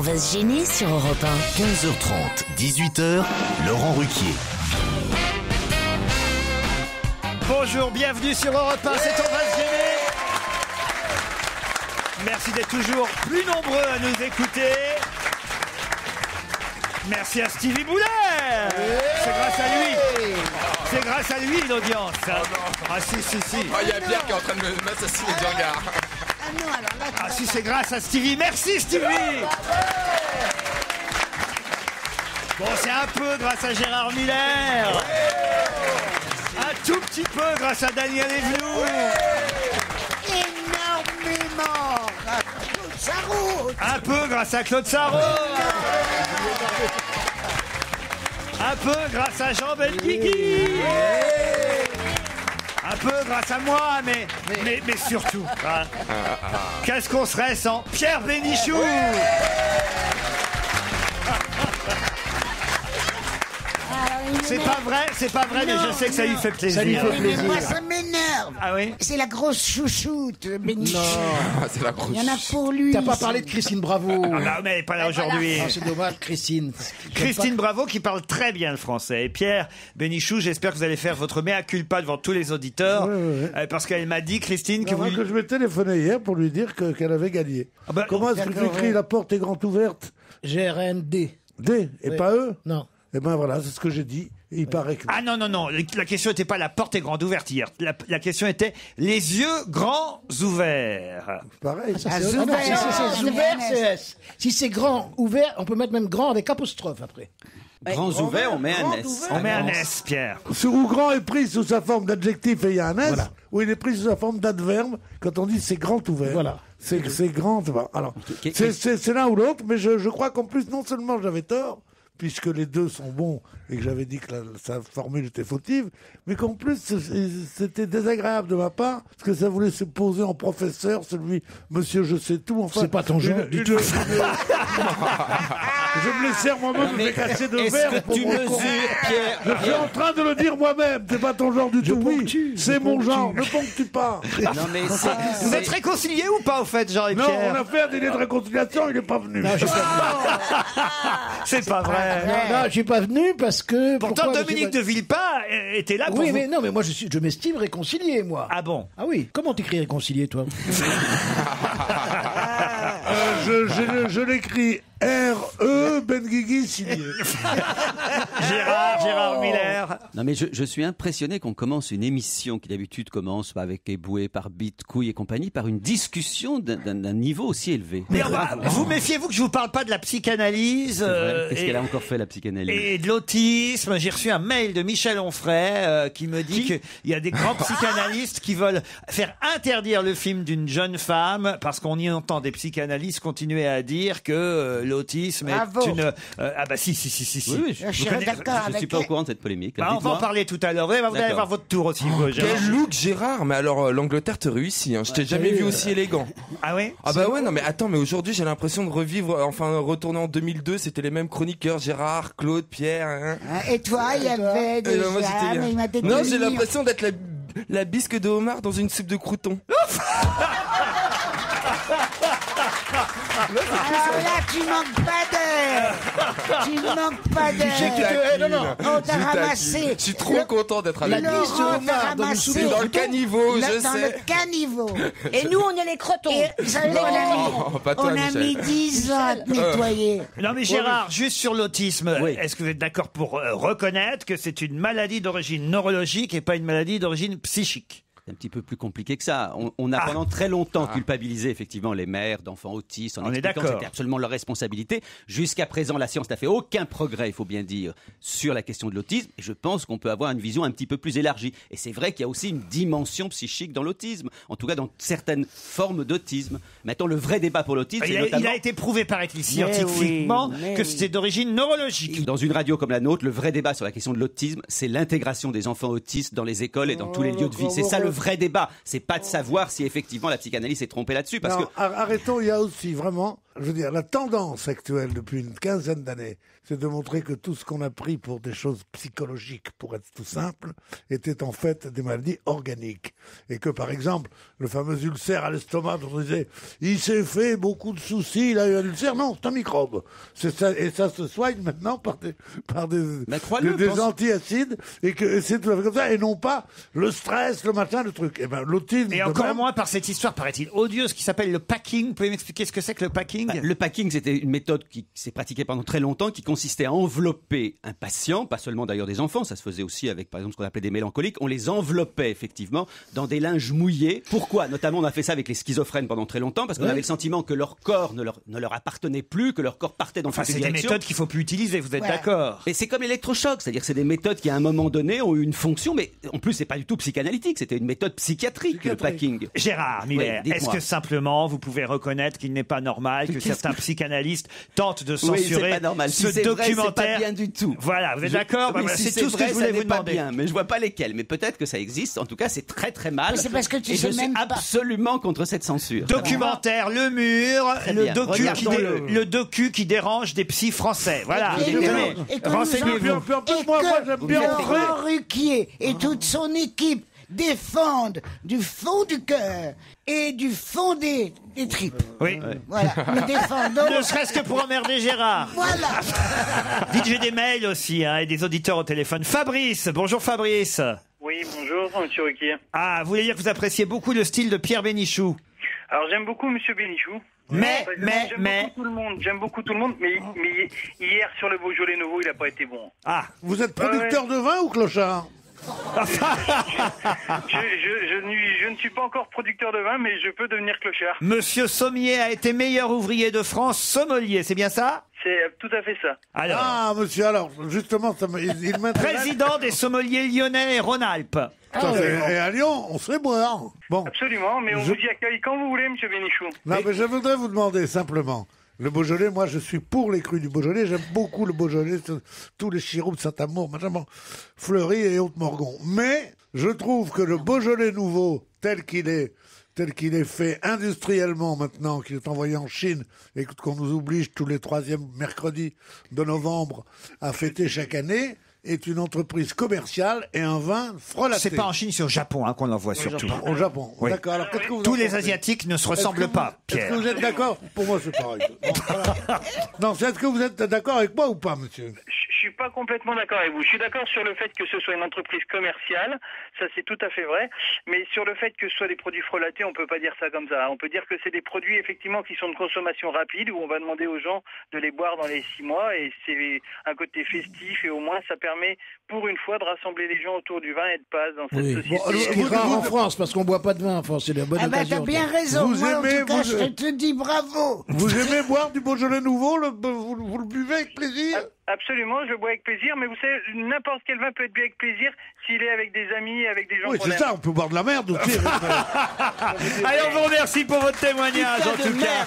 va se gêner sur Europe 1. 15h30, 18h, Laurent Ruquier. Bonjour, bienvenue sur Europe 1, c'est On va se gêner. Merci d'être toujours plus nombreux à nous écouter. Merci à Stevie Boulet. C'est grâce à lui. C'est grâce à lui l'audience. Ah si. Il y a Pierre qui est en train de m'assassiner du regard. Ah si, c'est grâce à Stevie. Merci Stevie. Bon, c'est un peu grâce à Gérard Miller. Un tout petit peu grâce à Daniel Evenou. Énormément grâce à Claude Sarraute. Un peu grâce à Claude Sarraute. Un peu grâce à Jean Benguigui. Un peu grâce à moi, mais surtout, hein, qu'est-ce qu'on serait sans Pierre Bénichou? C'est pas vrai, mais je sais que ça lui fait plaisir. Ça lui fait plaisir. Mais moi, ça m'énerve. Ah oui? C'est la grosse chouchoute, Bénichou. C'est la grosse. Il y en a pour lui. T'as pas parlé de Christine Bravo. Ah bah, mais elle n'est pas là aujourd'hui. C'est dommage, Christine. Christine Bravo qui parle très bien le français. Et Pierre Bénichou, j'espère que vous allez faire votre mea culpa devant tous les auditeurs. Parce qu'elle m'a dit, Christine, que que je m'ai téléphoné hier pour lui dire qu'elle avait gagné. Ah bah, comment est-ce que tu écris la porte est grande ouverte? GRND. D, et pas E? Non. Eh ben voilà, c'est ce que j'ai dit. Et il paraît que... Ah non, la question n'était pas la porte est grande ouverte hier. La question était les yeux grands ouverts. Pareil. C'est ouvert, c'est S. Si c'est grand, ouvert, on peut mettre même grand avec apostrophe après. Grands ouverts, on met un S. On met un S, Pierre. Où grand est pris sous sa forme d'adjectif et il y a un S, Voilà. ou il est pris sous sa forme d'adverbe quand on dit c'est grand ouvert. Voilà. C'est grand. Alors, c'est l'un ou l'autre, mais je crois qu'en plus, non seulement j'avais tort, puisque les deux sont bons et que j'avais dit que sa formule était fautive, mais qu'en plus c'était désagréable de ma part, parce que ça voulait se poser en professeur, celui monsieur je sais tout. Enfin, c'est pas ton genre du tout. Je me laissais moi-même me casser de verre. Est-ce que tu mesures, Pierre? Je suis en train de le dire moi-même, c'est pas ton genre du tout. Oui, c'est mon genre, ne ponctue pas. Non mais Vous êtes réconciliés ou pas au fait, Jean et Non, Pierre? on a fait un dîner de réconciliation, il n'est pas venu. C'est pas vrai. Non, je suis pas venu parce que. Pourtant, pourquoi Dominique de Villepin était là pour Oui, vous. mais non, mais moi je m'estime réconcilié, moi. Ah bon? Ah oui. Comment t'écris réconcilié, toi? Je l'écris R-E Benguigui signé. Gérard Miller. Non mais je suis impressionné qu'on commence une émission qui d'habitude commence avec éboué par bite, couille et compagnie par une discussion d'un niveau aussi élevé. Mais vous méfiez-vous que je vous parle pas de la psychanalyse Qu'est-ce qu'elle a encore fait, la psychanalyse? et de l'autisme. J'ai reçu un mail de Michel Onfray qui me dit qu'il y a des grands psychanalystes qui veulent faire interdire le film d'une jeune femme parce qu'on y entend des psychanalystes continuer à dire que l'autisme Bravo. est une... ah bah si. Oui, Je suis d'accord je avec suis pas au courant de cette polémique. Bah, on va en Dites-moi. parler tout à l'heure. Vous allez D'accord. voir votre tour aussi, vous, Gérard. Quel look, Gérard! Mais alors, l'Angleterre te réussit, hein. Je t'ai jamais vu aussi élégant. Ah oui? Ah bah ouais, non mais attends, mais aujourd'hui j'ai l'impression de revivre, enfin retourner en 2002, c'était les mêmes chroniqueurs, Gérard, Claude, Pierre. Hein. Et toi, il y avait Et ben, moi, déjà... j'étais- mais il m'a Non, j'ai détenu. l'impression d'être la bisque de homard dans une soupe de croûtons. Alors là, tu manques pas d'air. Tu manques pas d'air. Non. On t'a ramassé. Je suis trop content d'être avec La vous. bisque Laurent de t'a homard dans une ramassé. soupe C'est dans le caniveau, je Dans sais. le caniveau. Et nous, on est les crotons. Et vous savez, Non, pas toi, on a Michel. mis 10 ans à te nettoyer. Non mais Gérard, juste sur l'autisme, Oui. est-ce que vous êtes d'accord pour reconnaître que c'est une maladie d'origine neurologique et pas une maladie d'origine psychique? C'est un petit peu plus compliqué que ça. On a pendant très longtemps culpabilisé effectivement les mères d'enfants autistes en On est expliquant que d'accord. c'était absolument leur responsabilité. Jusqu'à présent, la science n'a fait aucun progrès, il faut bien dire, sur la question de l'autisme. Et je pense qu'on peut avoir une vision un petit peu plus élargie. Et c'est vrai qu'il y a aussi une dimension psychique dans l'autisme, en tout cas dans certaines formes d'autisme. Maintenant, le vrai débat pour l'autisme, c'est Il notamment... a été prouvé, paraît-il, scientifiquement, que c'était d'origine neurologique. Dans une radio comme la nôtre, le vrai débat sur la question de l'autisme, c'est l'intégration des enfants autistes dans les écoles et dans tous les lieux de vie. C'est ça le vrai débat. C'est pas de savoir si effectivement la psychanalyse s'est trompée là-dessus, parce Non, que arrêtons, il y a aussi vraiment je veux dire, la tendance actuelle depuis une quinzaine d'années, c'est de montrer que tout ce qu'on a pris pour des choses psychologiques, pour être tout simple, était en fait des maladies organiques. Et que, par exemple, le fameux ulcère à l'estomac, dont on disait, il s'est fait beaucoup de soucis, il a eu un ulcère. Non, c'est un microbe. C'est ça, et ça se soigne maintenant par des antiacides, et que c'est tout à fait comme ça, et non pas le stress, le machin, le truc. Et ben, l'autisme. Et encore moins par cette histoire, paraît-il, odieuse, qui s'appelle le packing. Vous pouvez m'expliquer ce que c'est que le packing? Le packing, c'était une méthode qui s'est pratiquée pendant très longtemps, qui consistait à envelopper un patient, pas seulement d'ailleurs des enfants, ça se faisait aussi avec, par exemple, ce qu'on appelait des mélancoliques. On les enveloppait effectivement dans des linges mouillés. Pourquoi? Notamment, on a fait ça avec les schizophrènes pendant très longtemps, parce qu'on avait le sentiment que leur corps ne leur appartenait plus, que leur corps partait dans toutes les directions. C'est des méthodes qu'il faut plus utiliser, vous êtes d'accord? Et c'est comme l'électrochoc, c'est-à-dire que c'est des méthodes qui à un moment donné ont eu une fonction, mais en plus c'est pas du tout psychanalytique, c'était une méthode psychiatrique, le packing. Gérard Miller, est-ce que simplement vous pouvez reconnaître qu'il n'est pas normal que certains psychanalystes tentent de censurer ce documentaire? C'est pas bien du tout. Voilà, vous êtes d'accord? C'est tout ce que je voulais vous demander. Bien, mais je vois pas lesquels. Mais peut-être que ça existe. En tout cas, c'est très très mal. C'est parce que tu sais même je suis absolument contre cette censure. Documentaire, Le Mur, le docu qui dérange des psys français. Voilà. Renseignez-vous. Moi, j'aime bien Laurent Ruquier et toute son équipe défendent du fond du cœur et du fond des tripes. Oui. Voilà. Nous défendons. Ne serait-ce que pour emmerder Gérard. Voilà. Dites, j'ai des mails aussi, et des auditeurs au téléphone. Fabrice, bonjour Fabrice. Oui, bonjour, monsieur Ruquier. Ah, vous voulez dire que vous appréciez beaucoup le style de Pierre Bénichou? Alors, j'aime beaucoup monsieur Bénichou. J'aime beaucoup tout le monde, mais hier sur le Beaujolais Nouveau, il n'a pas été bon. Ah, vous êtes producteur de vin ou clochard? Je ne suis pas encore producteur de vin, mais je peux devenir clochard. Monsieur Sommier a été meilleur ouvrier de France sommelier, c'est bien ça? C'est tout à fait ça. Alors, monsieur, alors, justement, il m'intéresse. Président des sommeliers lyonnais et Rhône-Alpes. Et à Lyon, on sait boire. Bon. Absolument, mais on vous y accueille quand vous voulez, monsieur Bénichou. Non, mais je voudrais vous demander simplement. Le Beaujolais, moi, je suis pour les crus du Beaujolais. J'aime beaucoup le Beaujolais, tous les Chiroues de Saint-Amour, Fleury et Haute-Morgon. Mais je trouve que le Beaujolais nouveau, tel qu'il est fait industriellement maintenant, qu'il est envoyé en Chine et qu'on nous oblige tous les 3e mercredis de novembre à fêter chaque année, est une entreprise commerciale et un vin frelaté. C'est pas en Chine, c'est au Japon qu'on l'envoie surtout. Au Japon. Oui. D'accord. Alors, qu'est-ce que vous Tous les Asiatiques ne se ressemblent pas, Pierre. Est-ce que vous êtes d'accord? Pour moi, c'est pareil. Bon, voilà. Non, est-ce que vous êtes d'accord avec moi ou pas, monsieur? Je suis pas complètement d'accord avec vous. Je suis d'accord sur le fait que ce soit une entreprise commerciale, ça c'est tout à fait vrai, mais sur le fait que ce soit des produits frelatés, on peut pas dire ça comme ça. On peut dire que c'est des produits effectivement qui sont de consommation rapide, où on va demander aux gens de les boire dans les 6 mois, et c'est un côté festif, et au moins ça permet pour une fois de rassembler les gens autour du vin et de passe dans cette société. Ce qui est rare en France, parce qu'on boit pas de vin en France, c'est la bonne occasion. T'as bien raison. Moi, en tout cas, je te dis bravo. Vous aimez boire du Beaujolais nouveau? Vous le buvez avec plaisir? Absolument, je le bois avec plaisir, mais vous savez, n'importe quel vin peut être bu avec plaisir s'il est avec des amis, avec des gens Oui, c'est ça, on peut boire de la merde aussi. Allez, on vous remercie pour votre témoignage, en tout cas.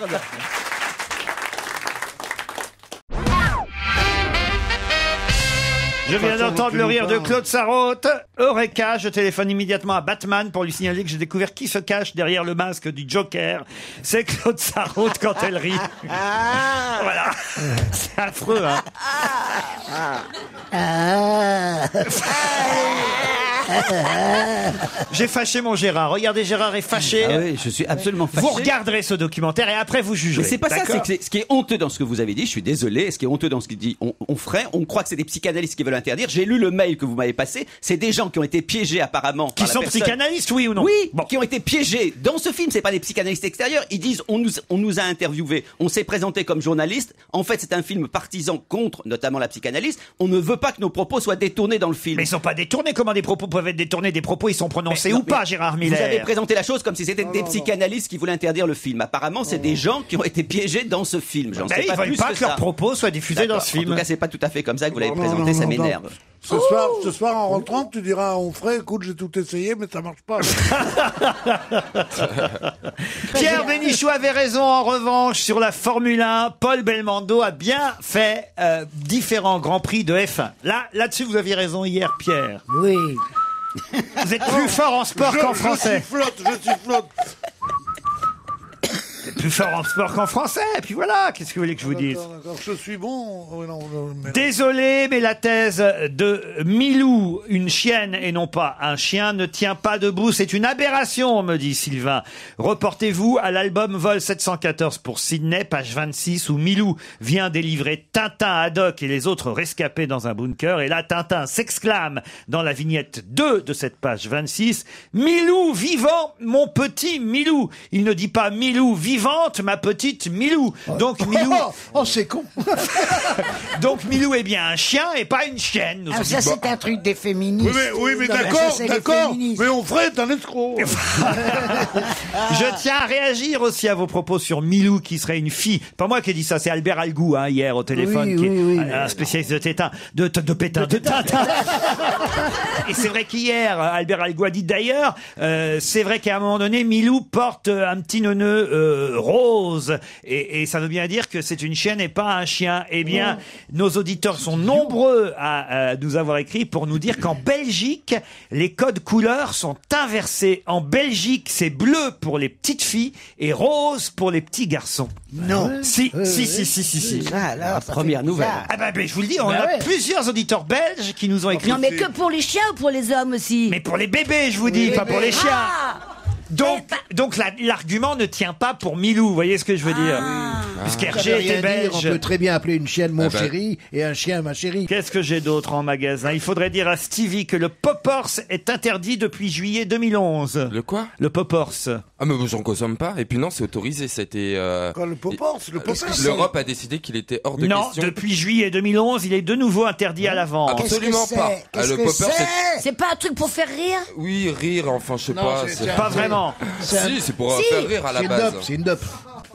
Je viens d'entendre le rire de Claude Sarraute. Eureka, je téléphone immédiatement à Batman pour lui signaler que j'ai découvert qui se cache derrière le masque du Joker. C'est Claude Sarraute quand elle rit. Voilà. C'est affreux, hein. J'ai fâché mon Gérard. Regardez, Gérard est fâché. Ah oui, je suis absolument fâché. Vous regarderez ce documentaire et après vous jugerez. Mais c'est pas ça, c'est que ce qui est honteux dans ce que vous avez dit, je suis désolé, ce qui est honteux dans ce qu'il dit, on ferait, on croit que c'est des psychanalystes qui veulent interdire. J'ai lu le mail que vous m'avez passé, c'est des gens qui ont été piégés apparemment. Qui sont psychanalystes, oui ou non? Oui, qui ont été piégés dans ce film, c'est pas des psychanalystes extérieurs, ils disent on nous a interviewés, on s'est présenté comme journaliste, en fait c'est un film partisan contre notamment la psychanalyse, on ne veut pas que nos propos soient détournés dans le film. Mais ils sont pas détournés, comment des propos peuvent être détournés? Des propos ils sont prononcés ou pas, Gérard Miller? Vous avez présenté la chose comme si c'était des psychanalystes qui voulaient interdire le film. Apparemment c'est des gens qui ont été piégés dans ce film. J'en sais ils veulent pas que leurs propos soient diffusés dans ce film. En tout cas c'est pas tout à fait comme ça que vous l'avez présenté, ça m'énerve. Ce soir, en rentrant, tu diras à Onfray, écoute, j'ai tout essayé, mais ça marche pas. Pierre Bénichou avait raison, en revanche, sur la Formule 1. Paul Belmondo a bien fait différents Grands Prix de F1. Là-dessus, vous aviez raison hier, Pierre. Oui. Vous êtes plus fort en sport qu'en français. Je sifflote. plus fort en sport qu'en français. Et puis voilà, qu'est-ce que vous voulez que je vous dise? D'accord, je suis bon. Oh, non, mais... Désolé, mais la thèse de Milou, une chienne et non pas un chien, ne tient pas debout. C'est une aberration, me dit Sylvain. Reportez-vous à l'album Vol 714 pour Sydney, page 26, où Milou vient délivrer Tintin, Haddock et les autres rescapés dans un bunker. Et là, Tintin s'exclame dans la vignette 2 de cette page 26, « Milou vivant, mon petit Milou ». Il ne dit pas « Milou vivante, ma petite Milou ». Donc Milou... Oh, c'est con. Donc Milou est bien un chien et pas une chienne. Nous Ah, ça, c'est un truc des féministes. Oui, mais Non, ça, d'accord, c'est les d'accord. féministes. Mais Onfray est un escroc. Je tiens à réagir aussi à vos propos sur Milou qui serait une fille. Pas moi qui ai dit ça, c'est Albert Algou hier au téléphone, qui est un spécialiste de Tintin, de Tintin. Et c'est vrai qu'hier, Albert Algou a dit d'ailleurs, c'est vrai qu'à un moment donné, Milou porte un petit neuneu rose. Et ça veut bien dire que c'est une chienne et pas un chien. Eh bien, nos auditeurs sont nombreux à nous avoir écrit pour nous dire qu'en Belgique, les codes couleurs sont inversés. En Belgique, c'est bleu pour les petites filles et rose pour les petits garçons. Non. Si. Ah, alors, ça Première fait nouvelle. bizarre. Ah bah, je vous le dis, on a plusieurs auditeurs belges qui nous ont écrit. Non, mais que pour les chiens ou pour les hommes aussi? Mais pour les bébés, je vous dis, pas pour les chiens. Ah Donc l'argument ne tient pas pour Milou, vous voyez ce que je veux dire? Puisque Ça veut Hergé rien était belge. dire, on peut très bien appeler une chienne mon chéri et un chien ma chérie. Qu'est-ce que j'ai d'autre en magasin? Il faudrait dire à Stevie que le Poppers est interdit depuis juillet 2011. Le quoi? Le Poppers. Ah mais j'en consomme pas. Et puis non, c'est autorisé. C'était. Quand le Poppers, L'Europe a décidé qu'il était hors de Non, question. depuis juillet 2011, il est de nouveau interdit à la vente. Absolument pas. Qu'est-ce Le que Popper, c'est. C'est pas un truc pour faire rire? Oui, rire. Enfin, je sais pas. Pas vraiment. Si, c'est pour faire rire à la base. C'est une dope.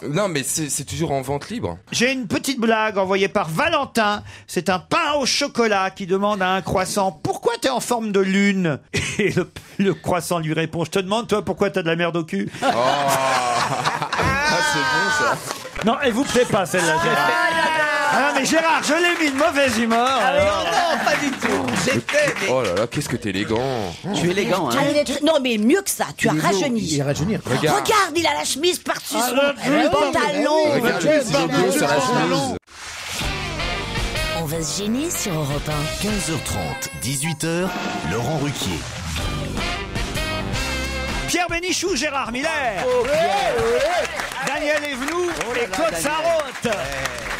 Non, mais c'est toujours en vente libre. J'ai une petite blague envoyée par Valentin. C'est un pain au chocolat qui demande à un croissant « Pourquoi t'es en forme de lune ?» Et le croissant lui répond « Je te demande, toi, pourquoi t'as de la merde au cul ?» Oh. Ah, c'est bon ça. Non, elle vous plaît pas celle-là. Ah non, mais Gérard, je l'ai mis de mauvaise humeur. alors. Non, pas du tout. Oh là là, qu'est-ce que t'es élégant. Tu es élégant, hein. Non, mais mieux que ça, tu as rajeuni. Il est rajeuni. Regarde, il a la chemise par-dessus son Regarde, pantalon. Regarde le petit logo sur la chemise. On va se gêner sur Europe 1. 15h30, 18h, Laurent Ruquier. Pierre Bénichou, Gérard Miller, Daniel Evenou et Claude Sarraute.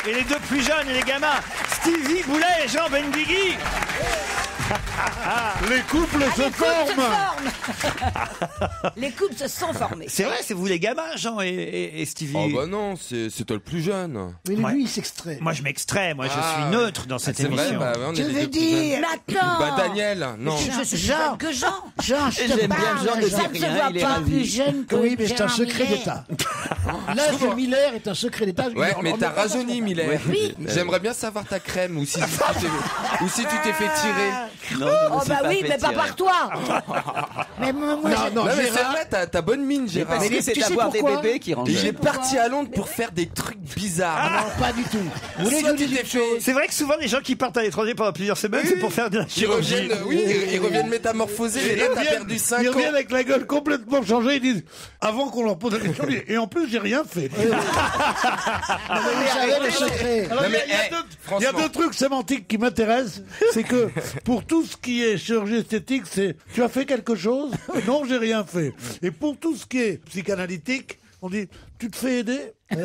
Et les deux plus jeunes, les gamins, Stevie Boulet et Jean Benguigui. les couples se forment. Les couples se sont formés. C'est vrai, c'est vous les gamins, Jean et Stevie. Oh bah non, c'est toi le plus jeune. Mais Ouais. lui, il s'extrait. Moi, je m'extrais. Moi, je Ah, suis neutre dans cette C'est vrai, émission. bah ouais, on est Tu les veux deux plus jeunes. dire Mais attends. Bah Daniel, non. Je suis plus jeune que Jean. Jean, je te J'aime bien parle, Jean de ça ne se rien, voit il est pas ravi. plus jeune que Oui, mais c'est un Gérard secret Miller. d'État. L'âge de Miller est un secret d'État. Ouais, mais t'as rajeuni, Miller. Oui. J'aimerais bien savoir ta crème ou si tu t'es fait tirer. Non, je me Oh suis bah oui, fait mais pas tirer. par toi. Mais moi, Non, Non, mais c'est Gérard, vrai, t'as bonne mine, Mais Gérard. parce que c'est tu sais d'avoir des pourquoi bébés qui rendent. Il est parti à Londres pour faire des trucs bizarres. non, pas du tout. Vous voulez que je Soit vous tu dise t'es une chose? C'est vrai que souvent, les gens qui partent à l'étranger pendant plusieurs semaines, c'est pour faire de la Ils chirurgie. reviennent, oui, ils reviennent métamorphosés, mais là t'as perdu 5 Ils ans. reviennent avec la gueule complètement changée. Ils disent, avant qu'on leur pose la question, ils disent, et en plus, j'ai rien fait. Non, mais vous savez le secret. Alors, Non, mais, il y a franchement. il y a deux trucs sémantiques qui m'intéressent. C'est que pour tout ce qui est chirurgie esthétique, c'est tu as fait quelque chose? Non, j'ai rien fait. Et pour tout ce qui est psychanalytique, on dit tu te fais aider? Le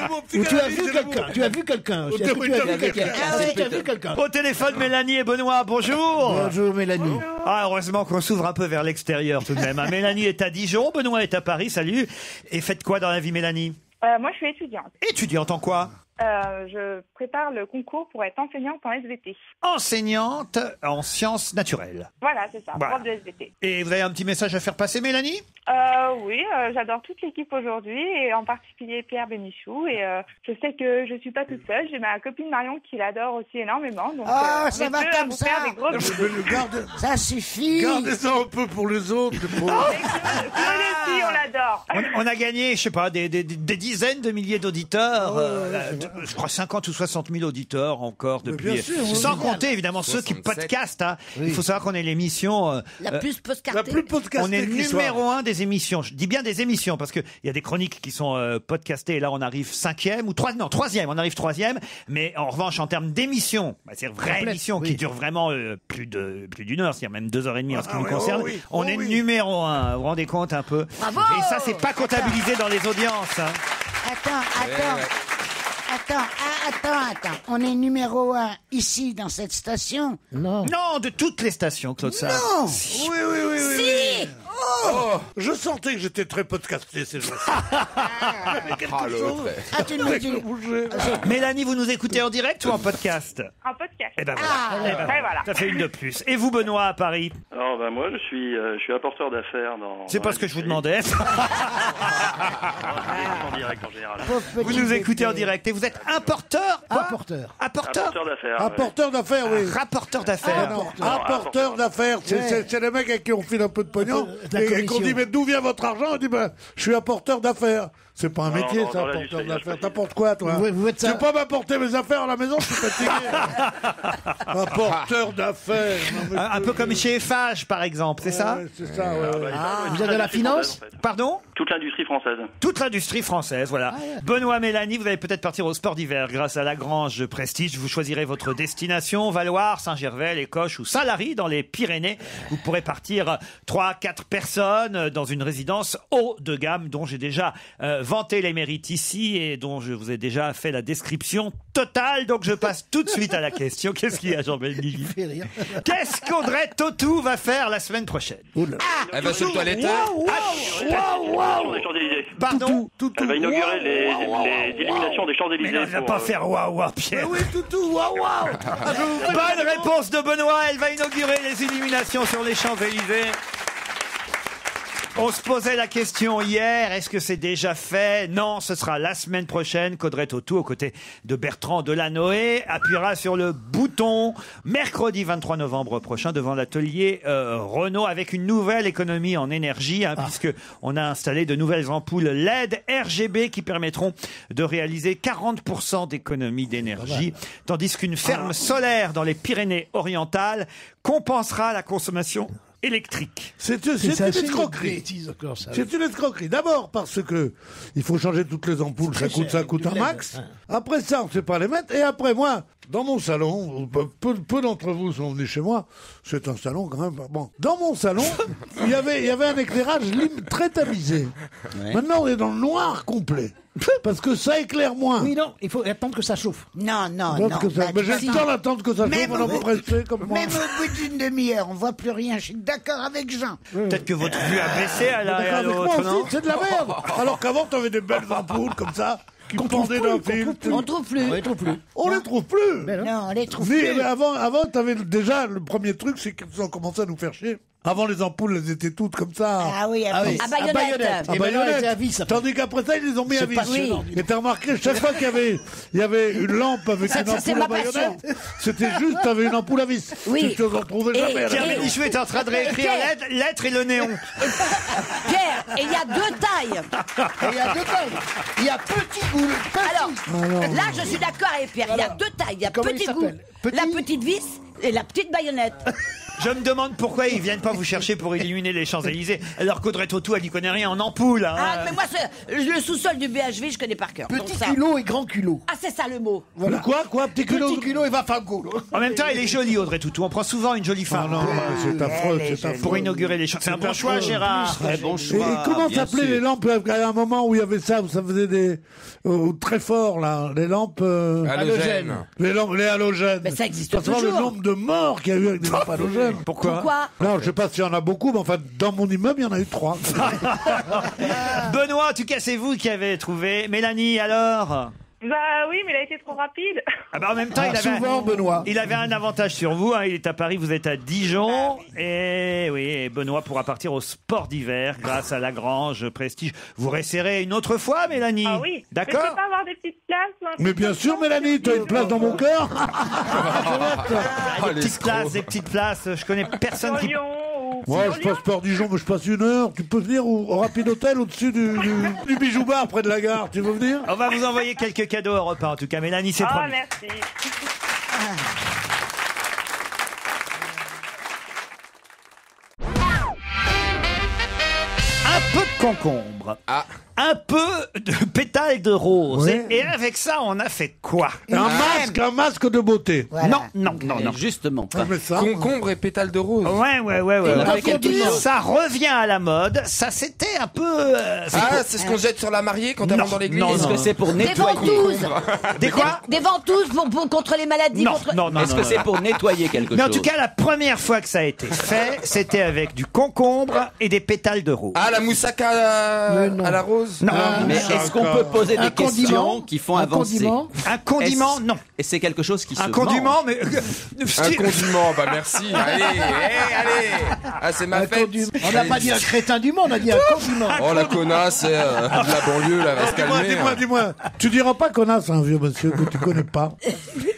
mot Ou tu as psychanalyse, vu c'est le quelqu'un. mot. Tu as vu quelqu'un. Oui, Est-ce que oui, tu as t'as vu vu quelqu'un? quelqu'un, Ah oui, c'est tu as vu peut-être. quelqu'un. Au téléphone, Mélanie et Benoît, bonjour. Bonjour Mélanie. Ah, heureusement qu'on s'ouvre un peu vers l'extérieur tout de même. hein. Mélanie est à Dijon, Benoît est à Paris, salut. Et faites quoi dans la vie, Mélanie? Moi, je suis étudiante. Étudiante en quoi? Je prépare le concours pour être enseignante en SVT. Enseignante en sciences naturelles. Voilà, c'est ça, Voilà. prof de SVT. Et vous avez un petit message à faire passer, Mélanie? Oui, j'adore toute l'équipe aujourd'hui, et en particulier Pierre Bénichou. Et je sais que je suis pas toute seule. J'ai ma copine Marion qui l'adore aussi énormément. Donc, Ah, on ça est va deux à comme vous ça. faire des gros bisous. Ça suffit. Gardez ça un peu pour les autres. Claude aussi, on l'adore. On a gagné, je sais pas, des dizaines de milliers d'auditeurs. je crois 50 ou 60 000 auditeurs encore depuis. bien sûr, oui. Sans compter évidemment ceux qui 67. podcastent. Hein. Il faut savoir qu'on est l'émission. La plus La postcardée. plus podcastée On est qui soit. numéro 1 des émissions. Je dis bien des émissions parce qu'il y a des chroniques qui sont podcastées. Et là, on arrive 5e ou 3e. On arrive 3e. Mais en revanche, en termes d'émissions, c'est une vraie Complète, émission oui. qui dure vraiment plus d'une heure, c'est-à-dire même 2h30 en ce qui nous oui, concerne. oh oui, On oh est oui. numéro 1. Vous vous rendez compte un peu? Bravo. Et ça, c'est pas comptabilisé dans les audiences. Hein. Attends. On est numéro 1 ici dans cette station. Non. Non, de toutes les stations, Claude Sarr. Non. Si. Oui. Oh, je sentais que j'étais très podcasté ces jours-ci. l'autre. Ah, tu nous dis. Mélanie, vous nous écoutez en direct ou en podcast? En podcast. Eh ben voilà. Eh ben Et voilà. Ça fait une de plus. Et vous, Benoît, à Paris? Alors, moi, je suis apporteur d'affaires dans. C'est pas ce que je vous demandais. En direct en général. Vous nous écoutez en direct et vous êtes importeur? Quoi? Apporteur. Apporteur? Apporteur d'affaires. Apporteur d'affaires, oui. Rapporteur d'affaires. Non, apporteur d'affaires, c'est les mecs à qui on file un peu de pognon de la et qu'on commission. dit mais d'où vient votre argent? On dit ben je suis apporteur d'affaires. C'est pas un Non, métier, non, ça, dans apporteur l'industrie, d'affaires. je T'apportes quoi, toi? Vous êtes Tu ça. veux pas m'apporter mes affaires à la maison? Je suis fatigué. Apporteur d'affaires. Non, mais Un peu comme chez FH, par exemple, c'est ça? ouais, c'est ça, ouais, ouais. Vous avez de la finance? Pardon? Toute l'industrie française. Toute l'industrie française, voilà. Benoît, Mélanie, vous allez peut-être partir au sport d'hiver grâce à Lagrange Prestige. Vous choisirez votre destination, Valloire, Saint-Gervais, Les Coches ou Saint-Lary dans les Pyrénées. Vous pourrez partir 3-4 personnes dans une résidence haut de gamme dont j'ai déjà vanté les mérites ici et dont je vous ai déjà fait la description totale. Donc je passe tout de suite à la question. Qu'est-ce qu'il y a, Jean-Baptiste? Fait rire. Qu'est-ce qu'Audrey Tautou va faire la semaine prochaine? Elle va sur le toiletteur. Des Champs-Élysées. Pardon? Elle va inaugurer les illuminations des Mais Champs-Élysées. non, elle va pas faire waouh waouh, Pierre. Oui, toutou, waouh, waouh. Bonne réponse de Benoît. Elle va inaugurer les illuminations sur les Champs-Élysées. On se posait la question hier, est-ce que c'est déjà fait? Non, ce sera la semaine prochaine qu'Audrey Tautou, aux côtés de Bertrand Delanoë, appuiera sur le bouton mercredi 23 novembre prochain devant l'atelier Renault avec une nouvelle économie en énergie, puisque on a installé de nouvelles ampoules LED RGB qui permettront de réaliser 40% d'économie d'énergie, tandis qu'une ferme solaire dans les Pyrénées-Orientales compensera la consommation électrique. C'est une escroquerie. Bêtise encore, ça. C'est une escroquerie. D'abord parce que il faut changer toutes les ampoules, ça coûte un max. Après ça, on ne sait pas les mettre. Et après, moi, dans mon salon, peu d'entre vous sont venus chez moi. C'est un salon quand même. Bon, dans mon salon, il y avait un éclairage très tamisé. Ouais. Maintenant, on est dans le noir complet. Parce que ça éclaire moins. Oui, non, il faut attendre que ça chauffe. Non. Mais j'ai le temps d'attendre que ça chauffe, on est pressé comme moi. Même au bout d'une demi-heure, on voit plus rien. Je suis d'accord avec Jean. Peut-être que votre vue a baissé à l'un et à D'accord avec moi l'autre, aussi, non? c'est de la merde. Alors qu'avant, t'avais des belles ampoules comme ça, qui pendaient d'un fil. On trouve plus. On les trouve plus. On les trouve plus. Non, on les trouve Mais plus. avant, t'avais déjà le premier truc, c'est qu'ils ont commencé à nous faire chier. Avant, les ampoules, elles étaient toutes comme ça. Ah oui, Ah oui. ah, À baïonnette. À Et maintenant, baïonnette. elle était à vis, après. Tandis qu'après ça, ils les ont mis à C'est vis. passionnant. Et t'as remarqué, chaque fois qu'il y avait une lampe avec Ça, une c'est ampoule à ma passion. baïonnette, c'était juste, t'avais une ampoule à vis. Oui. Tu en trouvais Et- jamais. Pierre Et- Bénichou est en train de réécrire Pierre. lettres et le néon. Pierre, et il y a deux tailles. Et il y a deux tailles. Il y a petit goût. Alors, là, je suis d'accord avec Pierre. Il y a deux tailles. Il y a Comment il petit goût, s'appelle? Petit- la petite vis et la petite baïonnette. Je me demande pourquoi ils viennent pas vous chercher pour illuminer les Champs-Élysées, alors qu'Audrey Tautou, elle n'y connaît rien en ampoule. Hein. Ah, mais moi, le sous-sol du BHV, je connais par cœur. Donc Petit ça- culot et grand culot. Ah, c'est ça le mot. Voilà. Quoi, petit culot? Petit culot et va faire goût. En même temps, elle est jolie, Audrey Tautou. On prend souvent une jolie femme Non, c'est affreux, c'est affreux. pour inaugurer les Champs. C'est un bon choix, Gérard. Très bon Et choix. comment bien s'appelaient sûr. les lampes? Il y a un moment où il y avait ça, où ça faisait des très fort là, les lampes, Halogène. les halogènes. Mais ça existe Faut savoir le toujours. nombre de morts qu'il y a eu avec des lampes halogènes. Pourquoi Non, je sais pas s'il y en a beaucoup, mais enfin, dans mon immeuble, il y en a eu 3. Benoît, en tout cas, c'est vous qui avez trouvé. Mélanie, alors? Bah oui, mais il a été trop rapide. Ah bah en même temps, Souvent, Benoît. il avait un avantage sur vous. Hein. Il est à Paris, vous êtes à Dijon. Et oui, et Benoît pourra partir au sport d'hiver grâce à Lagrange Prestige. Vous resserrez une autre fois, Mélanie? Ah oui. Mais je D'accord? peux pas avoir des petites places ou un Mais truc bien comme sûr, ça Mélanie, tu as une place dans mon cœur. Des petites places, des petites places. Je connais personne Sur qui... Lyon ou Moi, je passe par Dijon, mais je passe 1 heure. Tu peux venir au Rapid Hotel au-dessus du Bijou Bar près de la gare. Tu veux venir? On va vous envoyer quelques cadeaux au repas, en tout cas. Mélanie, c'est promis. Merci. Un peu de concombre. Un peu de pétales de rose. Ouais. Et avec ça, on a fait quoi? Un masque de beauté. Non. Justement pas. Mais ça, Concombre et pétales de rose. Ouais. Ça revient à la mode. Ça, c'était un peu... c'est ce qu'on jette sur la mariée quand elle rentre dans l'église. Est-ce que c'est pour nettoyer? Des quoi? Des ventouses contre les maladies. Non. Est-ce que c'est pour nettoyer quelque chose? Mais en tout cas, la première fois que ça a été fait, c'était avec du concombre et des pétales de rose. Ah, la moussaka à la rose. Non. Mais est-ce qu'on peut poser des questions qui font avancer? Un condiment, non. Et c'est quelque chose qui se Un condiment, mange. mais... Un condiment, bah merci. Allez. Ah, c'est ma fête. On n'a pas dit un crétin du monde, on a dit un condiment. Oh, la connasse de la banlieue, là, va se calmer. Dis-moi. Tu diras pas connasse à un vieux monsieur que tu connais pas.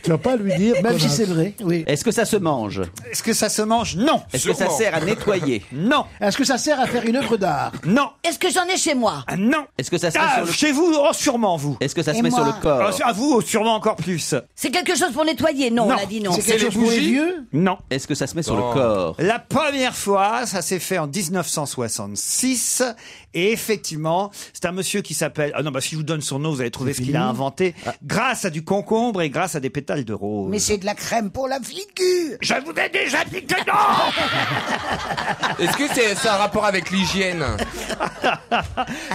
Tu vas pas lui dire. Même si connasse. c'est vrai, oui. Est-ce que ça se mange? Est-ce que ça se mange? Non. Est-ce que ça sert à nettoyer? Non. Est-ce que ça sert à faire une œuvre d'art? Non. Est-ce que j'en ai chez moi? Non. Est-ce que ça se met sur le... Chez vous, sûrement vous. Est-ce que ça se Et met sur moi le corps? À vous, sûrement encore plus. C'est quelque chose pour nettoyer? Non, on a dit non. C'est quelque chose pour les vieux? Non. Est-ce que ça se met sur le corps? La première fois, ça s'est fait en 1966. Et effectivement, c'est un monsieur qui s'appelle... Ah non, si je vous donne son nom, vous allez trouver ce qu'il a inventé. Grâce à du concombre et grâce à des pétales de rose. Mais c'est de la crème pour la figure. Je vous ai déjà dit que non. Est-ce que c'est un rapport avec l'hygiène?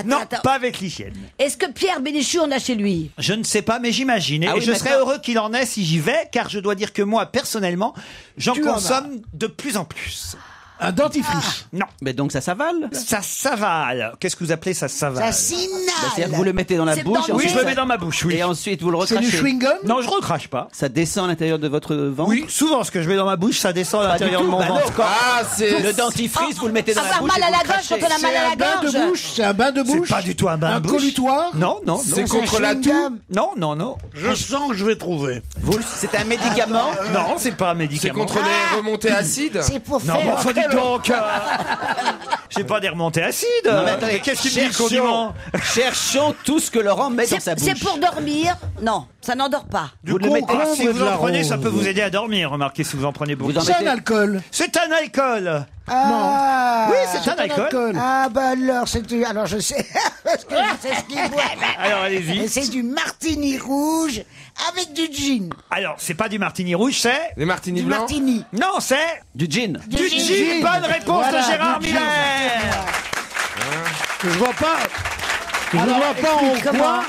Non, pas avec l'hygiène. Est-ce que Pierre Bénichou en a chez lui? Je ne sais pas, mais j'imagine. Ah Et oui, je serais d'accord. heureux qu'il en ait si j'y vais, car je dois dire que moi, personnellement, j'en Tu en consomme de plus en plus. Un dentifrice? Non. Mais donc ça s'avale? Ça s'avale. Qu'est-ce que vous appelez ça s'avale? Ça s'inhale. C'est-à-dire que vous le mettez dans la C'est bouche. dans- Oui, ensuite je le ça- mets dans ma bouche, oui. Et ensuite vous le C'est du recrachez. chewing-gum? Non, je recrache pas. Ça descend à l'intérieur de votre ventre? Oui, souvent, ce que je mets dans ma bouche, ça descend à Pas du l'intérieur de tout, mon bah non. ventre. Ah, c'est... Le dentifrice, vous le mettez dans la Avoir bouche. mal et à vous la le gorge quand crachez. on a mal à la Un bain de gorge? bouche? C'est un bain de C'est bouche? pas du tout un bain Un de bouche. collutoire? Non. C'est contre la toux. Non. Je sens que je vais trouver. C'est un médicament? Non, c'est pas un C'est médicament. contre les remontées acides. C'est pour Non, faire... enfin, dites donc. J'ai pas des remontées acides. Non, mais attendez, Qu'est-ce qu'il me dit, le condiment? Cherchons tout ce que Laurent met dans sa bouche. C'est pour dormir? Non, ça n'endort pas. Du Vous le mettez- concombre, si et vous de la en prenez, rose. ça peut vous aider à dormir. Remarquez si vous en prenez beaucoup. Vous en C'est mettez- un alcool. C'est un alcool. Ah. Oui, c'est un alcool. Ah bah alors, c'est du... Alors je sais, parce que je sais ce qu'il boit. Alors allez-y. Et c'est du martini rouge avec du gin. Alors, c'est pas du martini rouge, c'est... Les martinis Du blancs. martini. Non, c'est... Du gin. Du gin. Bonne réponse Voilà, de Gérard du gin. Miller. Je vois pas. Je vois pas en quoi.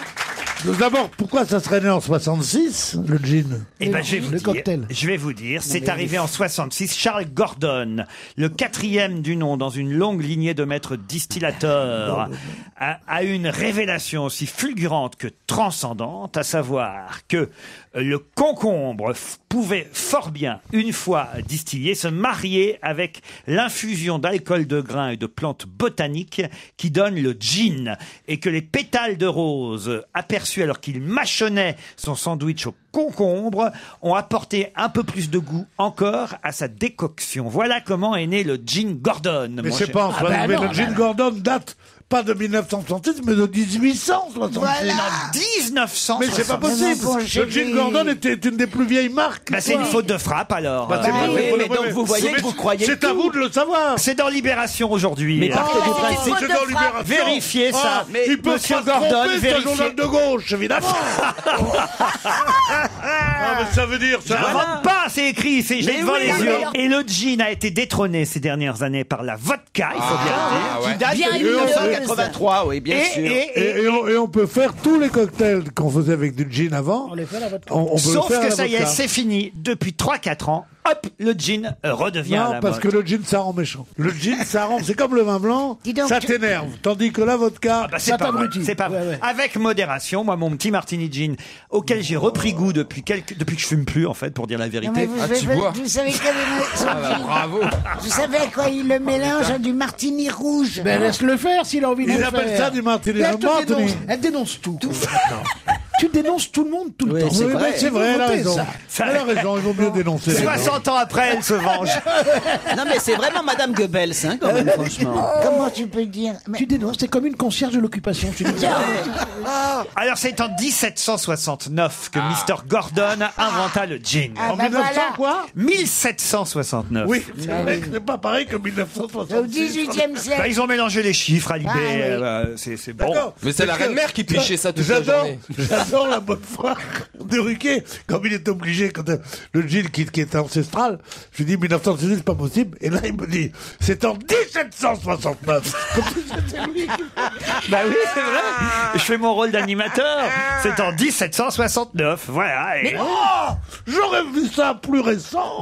D'abord, pourquoi ça serait né en 66, le gin? Eh ben, je vais vous Le dire, cocktail. Je vais vous dire, c'est arrivé en 66. Charles Gordon, le 4e du nom dans une longue lignée de maîtres distillateurs, a une révélation aussi fulgurante que transcendante, à savoir que le concombre pouvait fort bien, une fois distillé, se marier avec l'infusion d'alcool de grains et de plantes botaniques qui donne le gin, et que les pétales de rose aperçus alors qu'il mâchonnait son sandwich au concombre ont apporté un peu plus de goût encore à sa décoction. Voilà comment est né le gin Gordon. Mais mon c'est cher. pas en soi. Mais le gin Gordon date pas de 1966, mais de 1866. Voilà. 1900. Mais c'est pas possible. Bon, Le j'ai gin vu. Gordon était une des plus vieilles marques. Bah, c'est une faute de frappe alors. Bah, c'est Bah, pas- oui, mais donc vous voyez que vous croyez C'est tout. à vous de le savoir. C'est dans Libération aujourd'hui. Mais partez du c'est principe. une faute C'est de dans frappe. Libération. Vérifiez ça. Ah, Mais ils peuvent Monsieur pas se Gordon, tromper, c'est un vérifiez. journal de gauche, évidemment. Ah, mais ça veut dire Je ça. n'invente pas, c'est écrit, c'est j'ai Mais devant oui, les mais yeux. alors- Et le gin a été détrôné ces dernières années par la vodka, il faut bien le dire. Ah ouais. Qui date Bien de une 1983, oui, bien sûr. Et on peut faire tous les cocktails qu'on faisait avec du gin avant. On les fait à la vodka. On peut Sauf le faire à que la ça y est, vodka. c'est fini. Depuis 3-4 ans, hop, le gin redevient à Non, la parce mode. que le gin, ça rend méchant. Le gin, ça rend... C'est comme le vin blanc, Dis donc, ça tu- t'énerve. Tandis que la vodka... Bah, c'est Ça pas vrai. t'abrutit. C'est pas vrai. Ouais, ouais. Avec modération, moi, mon petit martini gin, auquel j'ai repris goût depuis que je fume plus, en fait, pour dire la Non, vérité. mais vous, Ah, tu bois. vous savez quel est son gin. Bravo. Vous savez à quoi il le mélange? À du martini rouge. Ben laisse-le faire s'il a envie de Ils le appellent faire. ça du martini. Mais Un martini. Elle dénonce tout. Tu dénonces tout le monde tout le temps. c'est vrai. C'est vrai, elle a raison. Ça. Elle a raison, il vaut mieux dénoncer. 60 ans après, elle se venge. Non, mais c'est vraiment Madame Goebbels, hein, quand même, franchement. Comment tu peux dire Tu dénonces, t'es comme une concierge de l'occupation. Tu dis, Alors, c'est en 1769 que Mr. Gordon inventa le gin. Ah, En bah 1900 voilà. quoi 1769. Oui, c'est vrai que c'est pas pareil que 1960. Au 18e Bah, siècle. ils ont mélangé les chiffres, Alibé. Ah, oui. C'est bon. D'accord. Mais c'est la Parce que- reine-mère qui pichait ça toute la journée. J'adore la bonne foi de Ruquier, comme il est obligé, quand le gin qui est ancestral, je lui dis 1968, c'est pas possible, et là il me dit, c'est en 1769. Comme si c'était lui. Bah oui, c'est vrai. Je fais mon rôle d'animateur. C'est en 1769. Voilà. Et, Oh, j'aurais vu ça plus récent.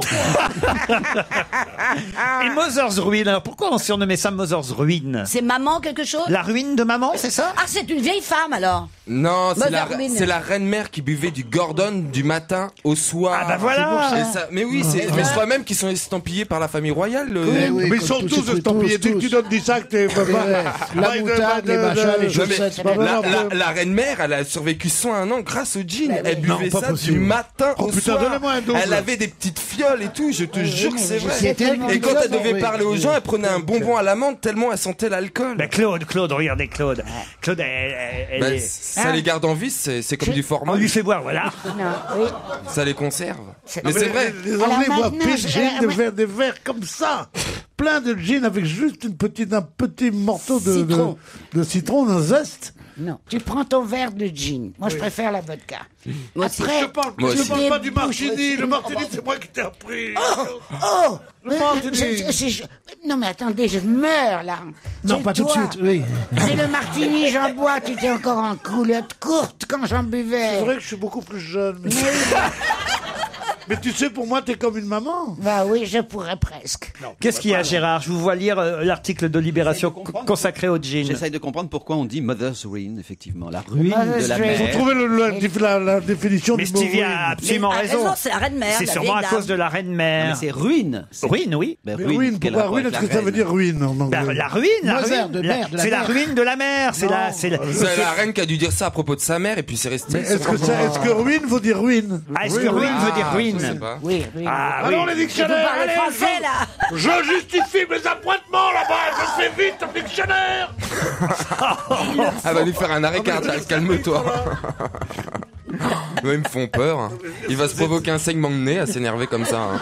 et Mother's Ruin. Alors pourquoi on surnommait ça Mother's Ruin? C'est maman quelque chose? La ruine de maman, c'est ça? Ah, c'est une vieille femme alors. Non, Mother Ruin. c'est la reine-mère qui buvait du Gordon du matin au soir. Ah bah voilà. Et ça- mais oui, mais je crois même qu'ils sont estampillés par la famille royale. Mais ils sont tous estampillés. Dès que tu donnes 10 sacs, t'es la moutarde, les machins, les Non, mais chaussettes, c'est pas vraiment. la reine-mère, elle a survécu 101 ans grâce au gin. Elle Non, buvait pas ça possible. du matin Oh, au putain, soir. donnez-moi un double. Elle avait des petites fioles et tout, je te jure que c'est vrai. C'était Et quand elle devait oui. parler aux gens, elle prenait un bonbon à l'amande tellement elle sentait l'alcool. Bah Claude, regardez Claude. Claude, elle Bah, est- ça les garde en vie, c'est comme du On format. lui fait boire, voilà. Non, oui. Ça les conserve. C'est- Mais c'est vrai. Les Alors Anglais boivent maintenant, pile je- gin, des verres comme ça. Plein de gin avec juste un petit morceau Citron. de citron, un zeste. Non, tu prends ton verre de gin. Moi, je préfère la vodka. Moi aussi. Après, Je parle Moi aussi. pas du martini. Le martini, c'est moi qui t'ai appris. oh, Le martini. non mais attendez, je meurs là. Non, C'est pas tout de toi. suite, oui. C'est le martini, j'en bois. Tu étais encore en culotte courte quand j'en buvais. C'est vrai que je suis beaucoup plus jeune. Mais tu sais, pour moi, t'es comme une maman. Bah oui, je pourrais presque. Qu'est-ce qu'il y a, Gérard? Je vous vois lire l'article de Libération consacré au gin. J'essaye de comprendre pourquoi on dit Mother's Ruin, effectivement. La ruine Mother's de la Ruin. mère. Faut trouver la définition Mais du mot. Stevie ruine. a absolument Mais, raison. c'est la reine-mère. C'est la sûrement à vieille cause de dame. la reine Mais mère. c'est ruine. Ruine, oui. Ben, Mais ruine, quel pourquoi rapport ruine? avec Est-ce la que ça veut reine dire ruine en Bah, anglais? la ruine, Mother, de mère, de la c'est la mère. ruine de la mer. C'est la. C'est la reine qui a dû dire ça à propos de sa mère et puis c'est resté. Mais est-ce que ruine veut dire ruine? Ah, est-ce que ruine veut dire Je ruine? sais pas. Oui, oui. Ah oui. Allons les Vous dictionnaires, parlez allez, français là. je justifie mes appointements là-bas, je fais vite au dictionnaire. Elle va lui faire un arrêt cardiaque, calme-toi. Ouais, ils me font peur. hein. Il va se provoquer un saignement de nez à s'énerver comme ça. hein.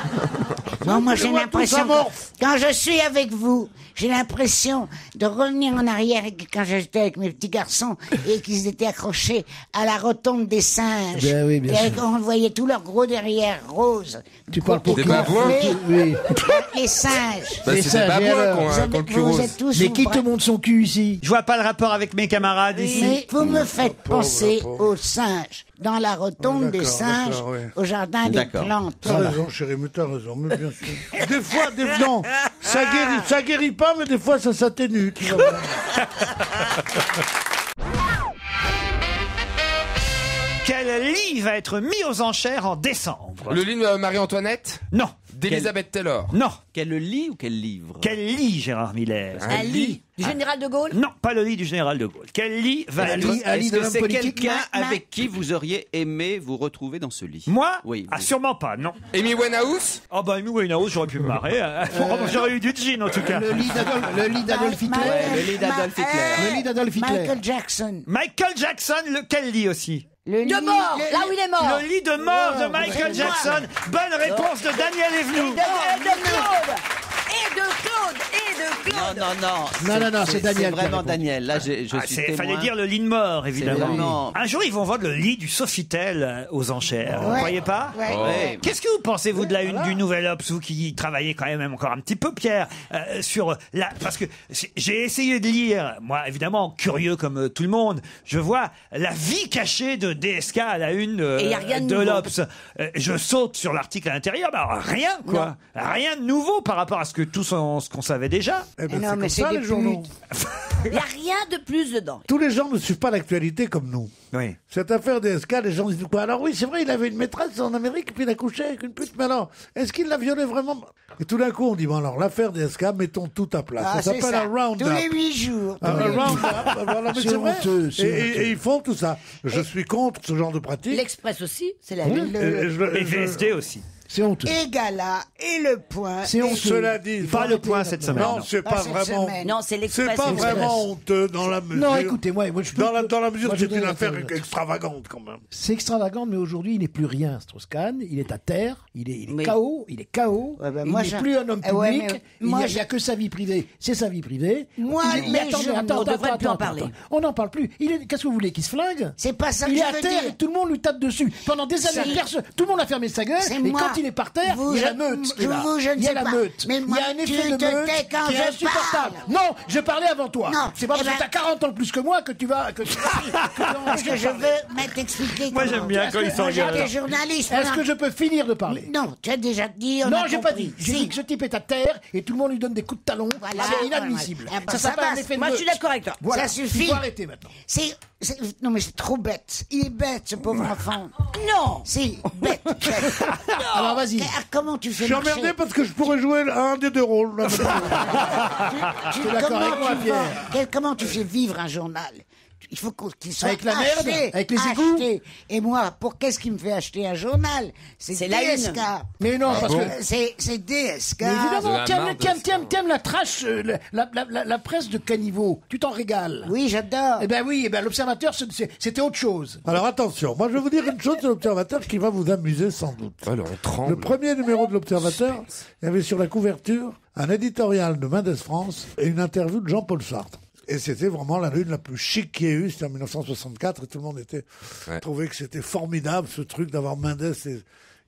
Non, moi j'ai vois l'impression tous amorphes. que quand je suis avec vous, j'ai l'impression de revenir en arrière quand j'étais avec mes petits garçons et qu'ils étaient accrochés à la rotonde des singes. Ben oui, bien et sûr. on voyait tout leur gros derrière rose. Tu parles pour Des qui babouins Oui. Les singes. Bah, Les c'est singes, des et babouins alors qui ont Vous un êtes- col cul vous rose. êtes tous Mais qui te bras- montre son cul ici? Je vois pas le rapport avec mes camarades ici. Mais vous me faites penser aux singes. Dans la rotonde des d'accord, singes, d'accord, ouais. au jardin des D'accord. plantes. T'as raison, chérie, mais t'as raison, mais bien sûr. Des fois, non, ça guérit pas, mais des fois, ça s'atténue. tu vois. Quel lit va être mis aux enchères en décembre? Le livre de Marie-Antoinette Non. d'Elisabeth Taylor. Non. Quel lit ou quel livre? Quel lit, Gérard Miller? Un lit. Du général de Gaulle. Non, pas le lit du général de Gaulle. Quel lit va Un être... lit, un lit Est-ce de que l'homme c'est politique. quelqu'un avec qui vous auriez aimé vous retrouver dans ce lit? Moi? Oui. Ah, vous. sûrement pas, non. Amy Winehouse. Oh bah, Amy Winehouse, j'aurais pu me marrer. J'aurais eu du gin, en tout cas. Le lit d'Adolf Hitler. le lit d'Adolf Hitler. Le lit d'Adolf Hitler. Michael Jackson. Michael Jackson, quel lit aussi? Le De mort. Là où il est mort. Le lit de mort de Michael Jackson. Bonne réponse de Daniel Evenou. Et de Claude. Et de Claude. Et de Claude. Non, c'est Daniel. C'est vraiment qui répond. Daniel. Là, je Ah, suis fallait témoin. dire le lit de mort, évidemment. vraiment- Un jour, ils vont vendre le lit du Sofitel aux enchères. Vous Ouais. croyez pas? Ouais. Ouais. Qu'est-ce que vous pensez, vous, de la une du Nouvel Obs, vous qui travaillez quand même encore un petit peu, Pierre, sur la... Parce que j'ai essayé de lire, moi, évidemment, curieux comme tout le monde, je vois la vie cachée de DSK à la une Et y a rien de de nouveau. l'Obs. Je saute sur l'article à l'intérieur, bah, rien, quoi. Rien de nouveau par rapport à ce qu'on savait déjà. Eh ben, Non, c'est mais comme c'est ça, des les journaux. putes. Il n'y a rien de plus dedans. Tous les gens ne suivent pas l'actualité comme nous. Oui. Cette affaire DSK, les gens disent quoi? Alors oui, c'est vrai, il avait une maîtresse en Amérique, puis il a couché avec une pute, mais alors, est-ce qu'il l'a violée vraiment? Et tout d'un coup, on dit, bon alors, l'affaire DSK, mettons tout à plat. Ah, ça c'est s'appelle ça. un round-up. Tous les 8 jours. Un round-up, voilà, mais c'est vrai. honteux, c'est honteux. Et ils font tout ça. Je suis contre ce genre de pratique. L'Express aussi, c'est la Oui. même. Et VSD aussi. C'est honteux. Et Gala, et Le Point. C'est honteux. Cela dit, Pas Le Point cette semaine. non, c'est pas cette vraiment. semaine. Non, c'est l'Express. C'est pas l'Express. vraiment honteux dans la mesure. Non, écoutez, moi je peux... Dans la mesure moi, où je c'est une donne affaire la- extravagante quand même. C'est extravagant, mais aujourd'hui, il n'est plus rien, Strauss-Kahn. Il est à terre, il est Oui. KO, il est KO. Ouais, ben, il moi, n'est j'ai- plus un homme Eh ouais, public. mais il moi, n'y a que sa vie privée. C'est sa vie privée. Moi, Mais les attendez, journaux, on devrait plus en parler. On n'en parle plus. Qu'est-ce que vous voulez qu'il se flingue? C'est pas ça que Il je est à veux terre dire. et tout le monde lui tape dessus. Pendant des années, tout le monde a fermé sa gueule. C'est Et moi. quand il est par terre, Vous, il y a je- la meute. qui est je là. vous, je ne Il y a sais la pas. meute. Mais Il moi, y a un tu effet de te meute tais quand qui est je insupportable. parle. Non, je parlais avant toi. Non. C'est pas Eh parce que ben- t'as 40 ans de plus que moi que tu vas... Parce que je veux t'expliquer. Moi, j'aime bien quand ils s'engueulent. J'étais journaliste. Est-ce que je peux finir de parler? Non, tu as déjà dit. on Non, a j'ai pas compris. dit. J'ai Si. dit que ce type est à terre et tout le monde lui donne des coups de talon. Voilà. C'est inadmissible. Voilà. Ah bah, Ça ça s'appelle va. un effet de Moi, je suis meute. d'accord avec toi. Voilà. Ça suffit. Il faut arrêter maintenant. Non, mais c'est trop bête. Il est bête, ce pauvre enfant. Non. Si, bête. Alors vas-y. Comment tu fais Je suis marcher emmerdé parce que je pourrais jouer un des deux rôles. là. T'es d'accord comment avec moi, tu Pierre? comment tu fais vivre un journal? Il faut qu'il soit Avec la merde? acheté, Avec les égouts? acheté. Et moi, qu'est-ce qui me fait acheter un journal? C'est la DSK. Mais non, parce que... C'est DSK. Mais évidemment, C'est la marde, t'aimes la trash, la presse de caniveau. Tu t'en régales. Oui, j'adore. Eh ben oui, l'Observateur, c'était autre chose. Alors attention, moi je vais vous dire une chose sur l'Observateur qui va vous amuser sans doute. Alors, on tremble. Le premier numéro de l'Observateur, il y avait sur la couverture un éditorial de Mendes France et une interview de Jean-Paul Sartre. Et c'était vraiment la lune la plus chic qu'il y ait eu, c'était en 1964, et tout le monde trouvait que c'était formidable ce truc d'avoir Mendes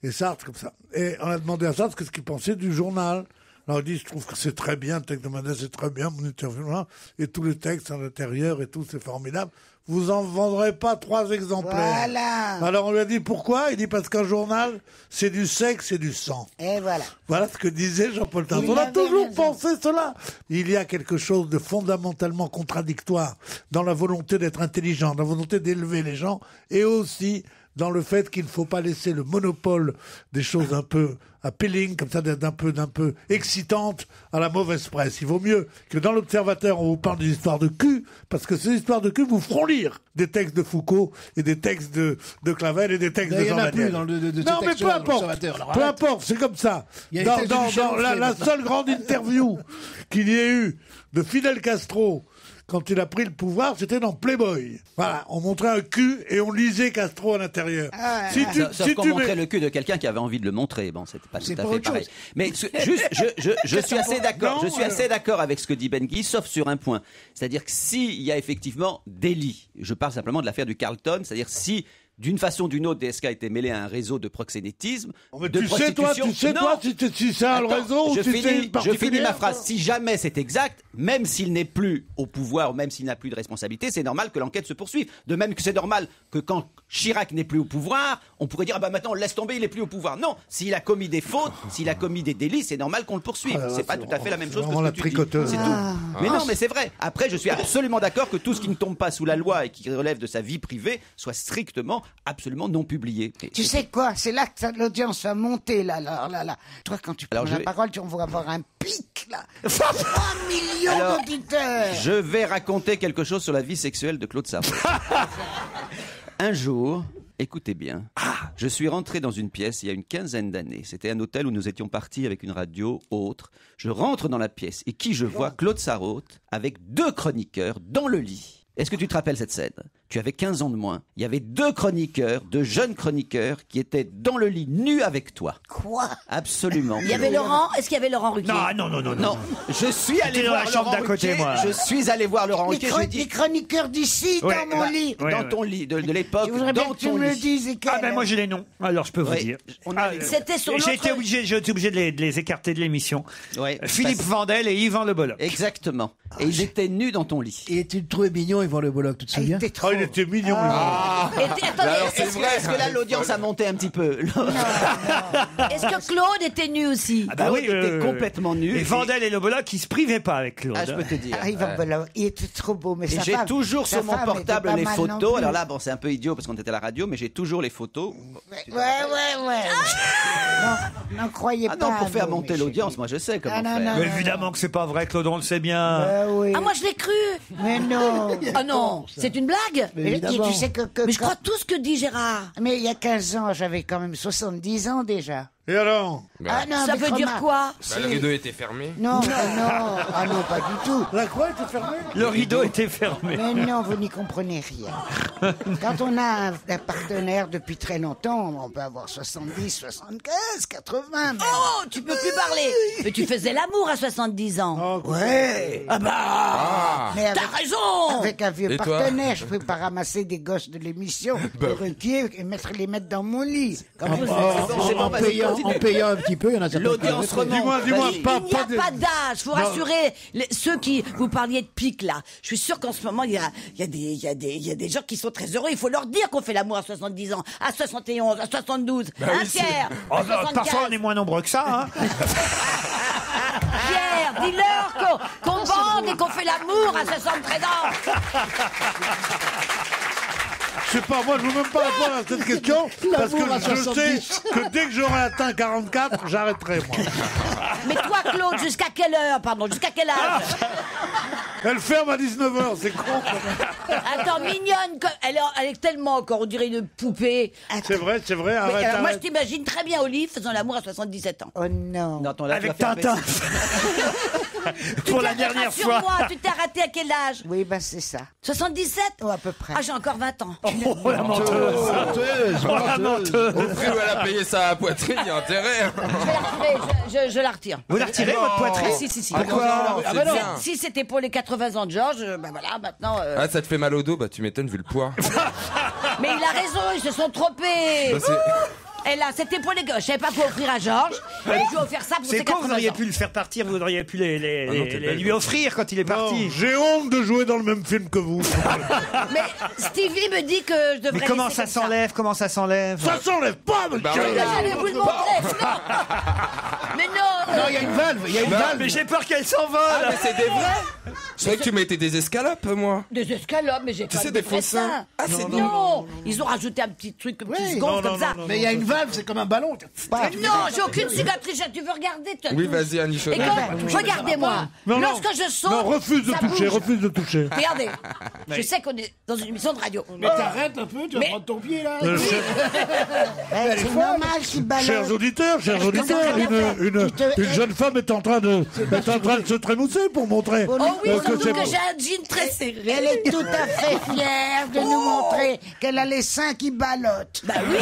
et Sartre comme ça. Et on a demandé à Sartre qu'est-ce qu'il pensait du journal. Alors il dit, je trouve que c'est très bien, le texte de Mendes c'est très bien, mon interview, là, et tous les textes à l'intérieur et tout, c'est formidable. Vous en vendrez pas 3 exemplaires. Voilà. Alors on lui a dit pourquoi? Il dit parce qu'un journal, c'est du sexe et du sang. Et voilà. Voilà ce que disait Jean-Paul Sartre. Il On a avait toujours raison. pensé cela. Il y a quelque chose de fondamentalement contradictoire dans la volonté d'être intelligent, dans la volonté d'élever les gens, et aussi dans le fait qu'il ne faut pas laisser le monopole des choses un peu appealing, comme ça, d'un peu excitantes à la mauvaise presse. Il vaut mieux que dans l'Observateur, on vous parle des histoires de cul, parce que ces histoires de cul vous feront lire des textes de Foucault et des textes de Clavel et des textes de Il y Jean en a plus Daniel. dans de ces Non, mais peu textes-là dans importe. l'Observateur, alors Peu arrête. importe, c'est comme ça. Il y a les Dans, textes de dans- Michel dans la Onfray, seule grande interview qu'il y ait eu de Fidel Castro quand il a pris le pouvoir, c'était dans Playboy. Voilà, on montrait un cul et on lisait Castro à l'intérieur. Sauf qu'on montrait le cul de quelqu'un qui avait envie de le montrer. Bon, c'était pas tout C'est à pas fait autre pareil. chose. Mais juste, je suis assez d'accord. Je suis assez d'accord avec ce que dit Ben Guy, sauf sur un point. C'est-à-dire que s'il y a effectivement délit, je parle simplement de l'affaire du Carlton, c'est-à-dire si d'une façon ou d'une autre, DSK a été mêlé à un réseau de proxénétisme, Mais de tu sais, toi, prostitution. si c'est un Attends, réseau ou je si c'est une finis ma particulière, phrase. Si jamais c'est exact, même s'il n'est plus au pouvoir, ou même s'il n'a plus de responsabilité, c'est normal que l'enquête se poursuive. De même que c'est normal que quand Chirac n'est plus au pouvoir, on pourrait dire, ah bah maintenant on le laisse tomber, il n'est plus au pouvoir. Non, s'il a commis des fautes, s'il a commis des délits, c'est normal qu'on le poursuive. Ah, c'est pas tout à fait la même chose que vraiment ce la que tu dis. tricoteuse. C'est tout. Mais non, mais c'est vrai. Après, je suis absolument d'accord que tout ce qui ne tombe pas sous la loi et qui relève de sa vie privée soit strictement, absolument non publié. Tu sais quoi? C'est là que l'audience va monter, là. Toi, quand tu prends Alors, la je- parole, on va avoir un pic, là. 3 millions Alors, d'auditeurs. Je vais raconter quelque chose sur la vie sexuelle de Claude Sarraute. Un jour, écoutez bien, je suis rentré dans une pièce il y a une quinzaine d'années. C'était un hôtel où nous étions partis avec une radio autre. Je rentre dans la pièce et qui je vois? Claude Sarraute avec 2 chroniqueurs dans le lit. Est-ce que tu te rappelles cette scène? Tu avais 15 ans de moins. Il y avait 2 chroniqueurs, 2 jeunes chroniqueurs qui étaient dans le lit nus avec toi. Quoi? Absolument. Il y avait Laurent. Est-ce qu'il y avait Laurent Ruquier? Non, je suis allé J'étais dans voir la chambre Laurent d'à côté, Ruquier. moi. Je suis allé voir Laurent Ruquier. Je lui ai Les dit, chroniqueurs d'ici, Ouais, dans mon bah, lit. ouais, dans ouais. ton lit de l'époque, Je voudrais bien dans que tu ton me le lit. dises. et Ah ben moi j'ai les noms, alors je peux vous Oui. dire. On a les- C'était sur J'ai été l'autre. obligé de les écarter de l'émission. Ouais. Philippe Vandel et Yvan Le Bolloc. Exactement. Et ils étaient nus dans ton lit. Et tu le trouvais mignon, Yvan Le Bolloc, tu te Ah, il souviens? était trop Oh, il il était mignon. Attendez, Est-ce que là, l'audience a monté un petit peu? est-ce que Claude était nu aussi? Ah bah oui, il était complètement nu. Et Vandel et Le Bolloc, qui se privaient pas avec Claude. Ah, je peux te dire. Il était trop beau, mais Et sa j'ai femme- toujours sa sur mon femme était portable pas les mal non photos. plus. Alors là, bon, c'est un peu idiot parce qu'on était à la radio, mais j'ai toujours les photos. Ouais. N'en croyez Ah pas. non, pour faire non, monter mes l'audience, moi je sais comment Ah, non, faire. non, Mais évidemment que c'est pas vrai, Claude, on le sait bien. oui. Ah, moi je l'ai cru. Mais non. Ah non, c'est une blague. Mais tu sais que Mais je crois tout ce que dit Gérard. Mais il y a 15 ans, j'avais quand même 70 ans déjà. Et alors? Ah non, Ça mais veut dire comment- quoi? Le rideau était fermé. Non. Ah non, pas du tout. La quoi était fermée? Le rideau était fermé. Mais non, vous n'y comprenez rien. Quand on a un partenaire depuis très longtemps, on peut avoir 70, 75, 80 même. Oh, tu peux plus parler. Mais tu faisais l'amour à 70 ans. Ouais. Ah bah, Mais avec- t'as raison. Avec un vieux Et toi partenaire, je peux pas ramasser des gosses de l'émission, de Ruquier, et les mettre dans mon lit. Comme En payant un petit peu, il y en a certains qui L'audience le mettent. remonte. Dis-moi, Il pas n'y a des- pas d'âge, faut rassurer ceux qui vous parliez de pique là. Je suis sûr qu'en ce moment il y a des gens qui sont très heureux. Il faut leur dire qu'on fait l'amour à 70 ans, à 71, à 72, un tiers, Oh, à bah, 75. parfois, on est moins nombreux que ça. Hein. Pierre, dis-leur qu'on bande et qu'on fait l'amour à 73 ans. Je sais pas, moi je veux même pas répondre à cette question parce L'amour à que je 70. sais que dès que j'aurai atteint 44, j'arrêterai moi. Mais toi Claude, jusqu'à quelle heure, pardon, jusqu'à quel âge? Elle ferme à 19h, c'est con. Attends, mignonne, elle est tellement encore, on dirait une poupée. C'est vrai, Mais arrête, alors, moi, je arrête. t'imagine très bien Olive faisant l'amour à 77 ans. Oh non. Non, attends, là, Avec tu vas faire Tintin. Tu Pour la t'es- dernière fois. rassure-moi, tu t'es arrêté à quel âge? Oui, bah c'est ça. 77? Oh, à peu près. Ah, j'ai encore 20 ans. Oh, la menteuse. Oh, la menteuse. Au prix où elle a payé sa poitrine, il y a intérêt. Je vais la retirer, je la retire. Vous la retirez, votre poitrine? Si. Pourquoi? Ah bah non, si c'était pour les 80 ans de Georges, bah voilà, maintenant... Ah, ça te fait mal au dos? Bah, tu m'étonnes vu le poids. Mais il a raison, ils se sont trompés. Bah, c'est- Et là, c'était pour les gosses. Je savais pas quoi offrir à Georges. Et je lui ai offert ça pour ses C'est con, 80 vous auriez ans. pu le faire partir, vous auriez pu t'es belle, lui offrir quand il est Non, parti. j'ai honte de jouer dans le même film que vous. Mais Stevie me dit que je devrais Mais comment laisser ça comme s'enlève? Comment ça s'enlève? Ça s'enlève pas, monsieur. Bah, Mais j'allais vous le montrer. Non. Mais non. Non, il y a une valve, il y a une valve. Mais j'ai peur qu'elle s'envole. Ah, mais c'est des vrais? Je savais que tu mettais des escalopes, moi. Des escalopes, mais j'ai pas sais, de des vrais faux seins. seins. Ah, c'est non. Ils ont rajouté un petit truc qui se gonfle comme ça. Mais il y a une valve, c'est comme un ballon. Non, j'ai aucune cicatrice. Tu veux regarder? Tu as Oui, tout. vas-y, Annie Et Chaudel. quand, regardez-moi. Non, non. Lorsque je saute, Non, refuse de ça toucher, bouge. refuse de toucher. Regardez. Je sais qu'on est dans une émission de radio. Mais t'arrêtes un peu, tu vas Mais- prendre ton pied là. C'est normal qu'il balance. Chers auditeurs, une jeune femme est en train de se trémousser pour montrer Oh oui, que surtout c'est que j'ai un jean très serré. Elle est tout à fait fière de nous montrer qu'elle a les seins qui ballottent. Bah oui.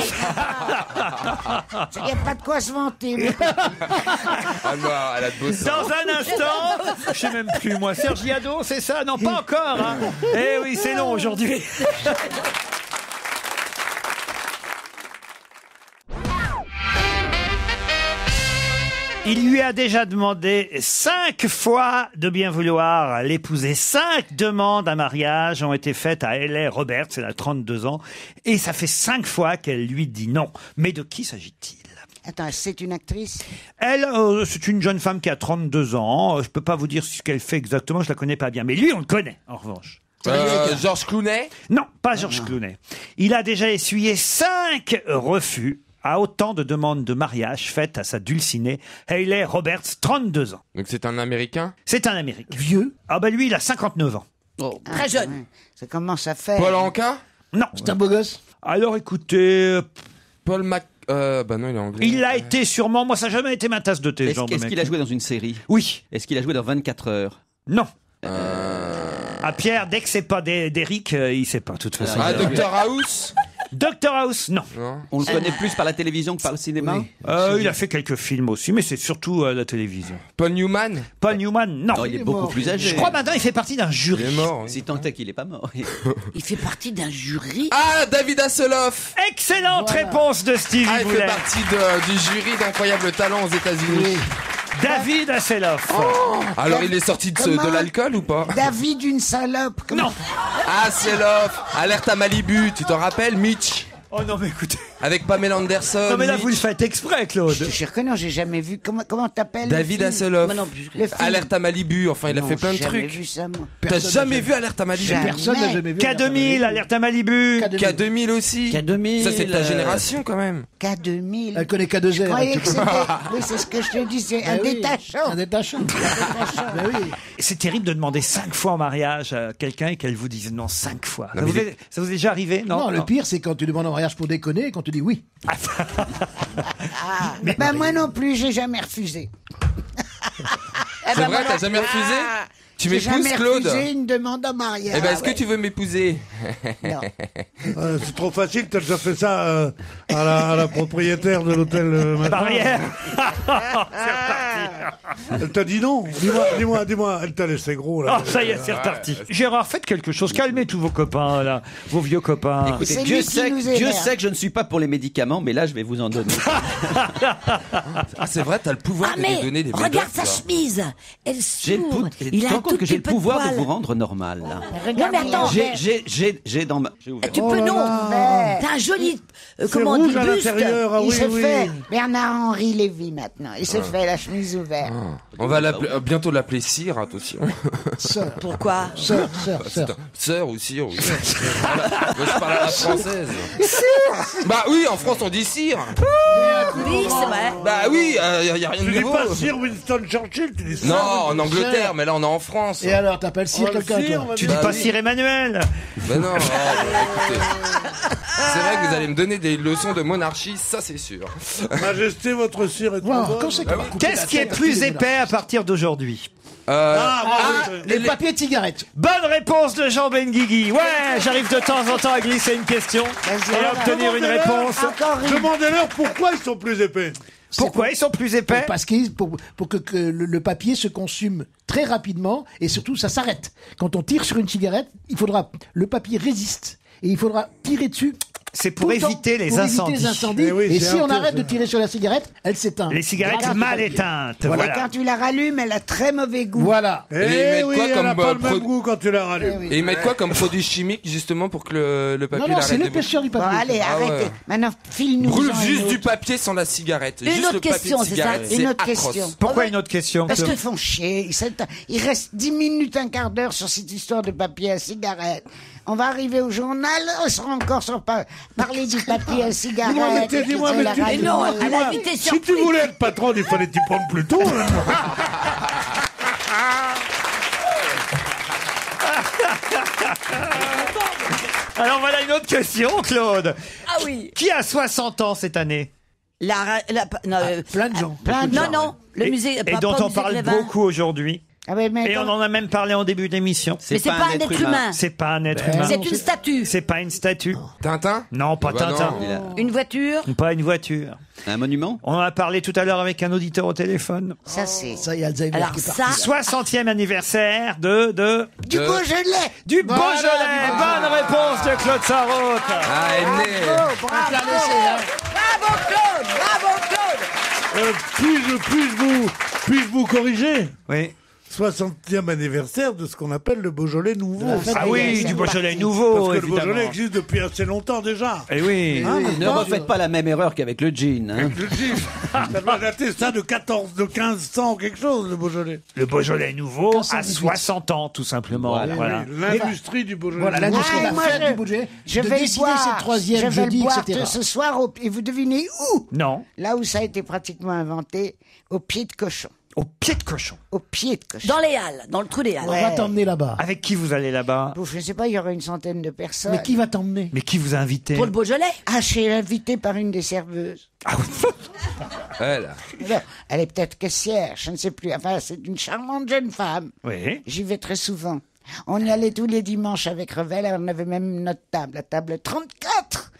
Il n'y a pas de quoi se vanter. Ah non, elle a de beaux seins. Dans un instant, je sais même plus moi, Sergi Ado, c'est ça? Non, pas encore. Hein. Eh oui, c'est long aujourd'hui. Il lui a déjà demandé 5 fois de bien vouloir l'épouser. 5 demandes à mariage ont été faites à Hayley Roberts, elle a 32 ans, et ça fait 5 fois qu'elle lui dit non. Mais de qui s'agit-il? Attends, c'est une actrice? Elle, c'est une jeune femme qui a 32 ans. Je peux pas vous dire ce qu'elle fait exactement, je la connais pas bien. Mais lui, on le connaît, en revanche. Georges Clooney? Non, pas Georges Clooney. Il a déjà essuyé 5 refus à autant de demandes de mariage faites à sa dulcinée Hayley Roberts, 32 ans. Donc c'est un Américain? C'est un Américain. Vieux? Ah bah lui, il a 59 ans. Très jeune. Ouais. Ça commence à faire. Paul Anka? Non. C'est un beau gosse. Alors écoutez, Paul Mac... bah non, il est anglais. il l'a été sûrement. Moi, ça n'a jamais été ma tasse de thé, ce genre de Est-ce mec. qu'il a joué dans une série? Oui. Est-ce qu'il a joué dans 24 heures? Non. Ah Pierre, dès que c'est pas d'Eric, il sait pas, de toute façon. Ah, Dr House? Dr House, non. On le connaît plus par la télévision que par le cinéma? Il a fait quelques films aussi, mais c'est surtout la télévision. Paul Newman? Paul Newman, non. Non, il est beaucoup plus âgé. Je crois maintenant il fait partie d'un jury. Il est mort. oui. Si tant est qu'il est pas mort. Il fait partie d'un jury. Ah, David Hasselhoff! Excellente réponse de Stevie Ah, il fait Boulet. partie du jury d'Incroyable Talent aux États-Unis. David Hasselhoff. Alors il est sorti de Comment? l'alcool ou pas? David, une salope. Non. Hasselhoff, Alerte à Malibu, tu t'en rappelles, Mitch? Oh non, mais écoutez. Avec Pamela Anderson. Non, mais là, Mitch. vous le faites exprès, Claude. Je te jure que non, j'ai jamais vu. Comment t'appelles David Hasselhoff. Moi non plus. Le film. Alerte à Malibu, enfin, il a Non, fait plein de j'ai jamais trucs. vu ça, moi. T'as jamais vu Alerte à Malibu? Jamais. Personne n'a jamais vu. K2000, Alerte à Malibu. K2000 aussi. K2000. Ça, c'est de ta génération, quand même. K2000. Elle connaît K2R. Je croyais que c'était... Oui, c'est ce que je te dis, c'est un détachant. Un détachant. Ben oui. C'est terrible de demander 5 fois en mariage à quelqu'un et qu'elle vous dise non 5 fois. Non, Ça, mais ça vous est déjà arrivé? Non, le pire, c'est quand tu demandes en mariage pour déconner et quand tu dis oui. Ben moi non plus, j'ai jamais refusé. C'est vrai, t'as jamais refusé? Tu m'épouses, J'ai Claude? jamais refusé une demande en mariage. Eh ben, est-ce que tu veux m'épouser? Non. C'est trop facile, t'as déjà fait ça à la propriétaire de l'hôtel Matin. Barrière. Elle t'a dit non. Dis-moi, elle t'a laissé gros là. Oh, ça y est, c'est reparti. Gérard, faites quelque chose. Calmez tous vos copains, là. Vos vieux copains. Écoutez, C'est Dieu lui qui sait, nous Dieu énerve. sait que je ne suis pas pour les médicaments, mais là, je vais vous en donner. Ah, c'est vrai, t'as le pouvoir Ah de lui mais donner des regarde médocs, sa toi. chemise. Elle J'ai le s'ouvre. tu Il te a rends un compte tout que j'ai petit le peu de pouvoir de poil. vous rendre normal, là. Non mais attends. J'ai dans ma... j'ai ouvert. Tu peux non. T'as un joli comment on dit rouge à buste. l'intérieur, ah Il oui, se oui. fait Bernard-Henri Lévy maintenant. Il se fait la chemise ouverte. On va bientôt l'appeler Cire, attention. Sœur. Pourquoi? Sœur. Sœur ou Cire, oui. Je parle à la française. Bah oui, en France on dit Cire. Oui, c'est vrai. Bah oui, y a rien de Tu dis nouveau. pas Sir Winston Churchill, tu dis ça. Non, en Angleterre, mais là on est en France. Et alors, t'appelles Sir Oh, le quelqu'un, Sir, toi? on va Tu dire. dis pas oui. Sir Emmanuel. Ben non, écoutez. C'est vrai que vous allez me donner des leçons de monarchie, ça c'est sûr. Majesté, votre cire est trop Wow, bonne. quand c'est qu'on va couper Qu'est-ce la qui est tête à plus tous les épais à partir d'aujourd'hui? Les papiers de cigarettes. Bonne réponse de Jean Benguigui. Ouais, j'arrive de temps en temps à glisser une question et à obtenir une réponse. Demandez-leur pourquoi ils sont plus épais. Pourquoi ils sont plus épais? Parce que pour que le papier se consume très rapidement et surtout ça s'arrête. Quand on tire sur une cigarette, le papier résiste et il faudra tirer dessus. C'est pour tout le temps, éviter les pour incendies. éviter les incendies. Eh oui, et c'est si on honteux, arrête ça. de tirer sur la cigarette, elle s'éteint. Les cigarettes Grâce au mal papier. éteintes. Et Voilà. quand tu la rallumes, elle a très mauvais goût. Voilà. Et ils mettent oui, quoi elle comme, a pas le pro- même goût quand tu la rallumes. Et ils mettent quoi comme produit chimique justement pour que le papier Non, c'est l'arrête de l'épaisseur du Bon, papier. allez, Ah arrêtez. ouais. Maintenant, file-nous. Brûle en juste une du autre. papier sans la cigarette. Une juste autre le papier question, de c'est ça cigarette. Une c'est autre atroce. question. Pourquoi une autre question? Parce Claude qu'ils font chier. Il reste 10 minutes, un quart d'heure sur cette histoire de papier à cigarette. On va arriver au journal, on sera encore sur parler du papier à cigarette. Dis-moi, et mais la tu- radio. non, dis-moi, à la vitesse si tu surprise. voulais être patron, il fallait t'y prendre plus tôt. hein. Alors voilà une autre question, Claude. Ah oui. Qui a 60 ans cette année? Plein de gens. Non, le musée. Et pas dont au on musée parle Grévin. beaucoup aujourd'hui. Ah ouais, mais Et on en a même parlé en début d'émission. Mais c'est pas un être humain. C'est pas un être humain. C'est une statue. C'est pas une statue. Tintin? Non, pas Bah Tintin. non. Une voiture. Pas une voiture. Un monument? On en a parlé tout à l'heure avec un auditeur au téléphone. ça c'est... Ça y est, Alzheimer Alors qui est ça. parti. 60e anniversaire du Beaujolais. Beaujolais. Bonne réponse de Claude Sarraute. Ah, elle est née. Bravo Claude. Bravo Claude. Puis-je vous corriger? Oui. 60e anniversaire de ce qu'on appelle le Beaujolais nouveau. Ah oui, du Beaujolais nouveau, Parce que le évidemment. Beaujolais existe depuis assez longtemps déjà. Eh oui. Ne refaites pas la même erreur qu'avec le jean. Hein. Le gin, ça doit dater ça de 1500 quelque chose, le Beaujolais. Le Beaujolais nouveau a 1518. 60 ans, tout simplement. Voilà. L'industrie du Beaujolais. Voilà, nouveau. l'industrie de la moi, fête du Beaujolais. Je de vais le décider boire. cette troisième je vais jeudi, le boire etc. ce soir. Et vous devinez où? Non, Là où ça a été pratiquement inventé, au pied de cochon. au pied de cochon. Au pied de cochon. Dans les halles, dans le trou des halles. On va t'emmener là-bas. Avec qui vous allez là-bas? Bon, je ne sais pas, il y aura une centaine de personnes. Mais qui va t'emmener? Mais qui vous a invité? Pour le Beaujolais. Ah, je suis invité par une des serveuses. Ah Elle. Alors, elle est peut-être caissière, je ne sais plus. Enfin, c'est une charmante jeune femme. oui. J'y vais très souvent. On y allait tous les dimanches avec Revel. On avait même notre table, la table 34.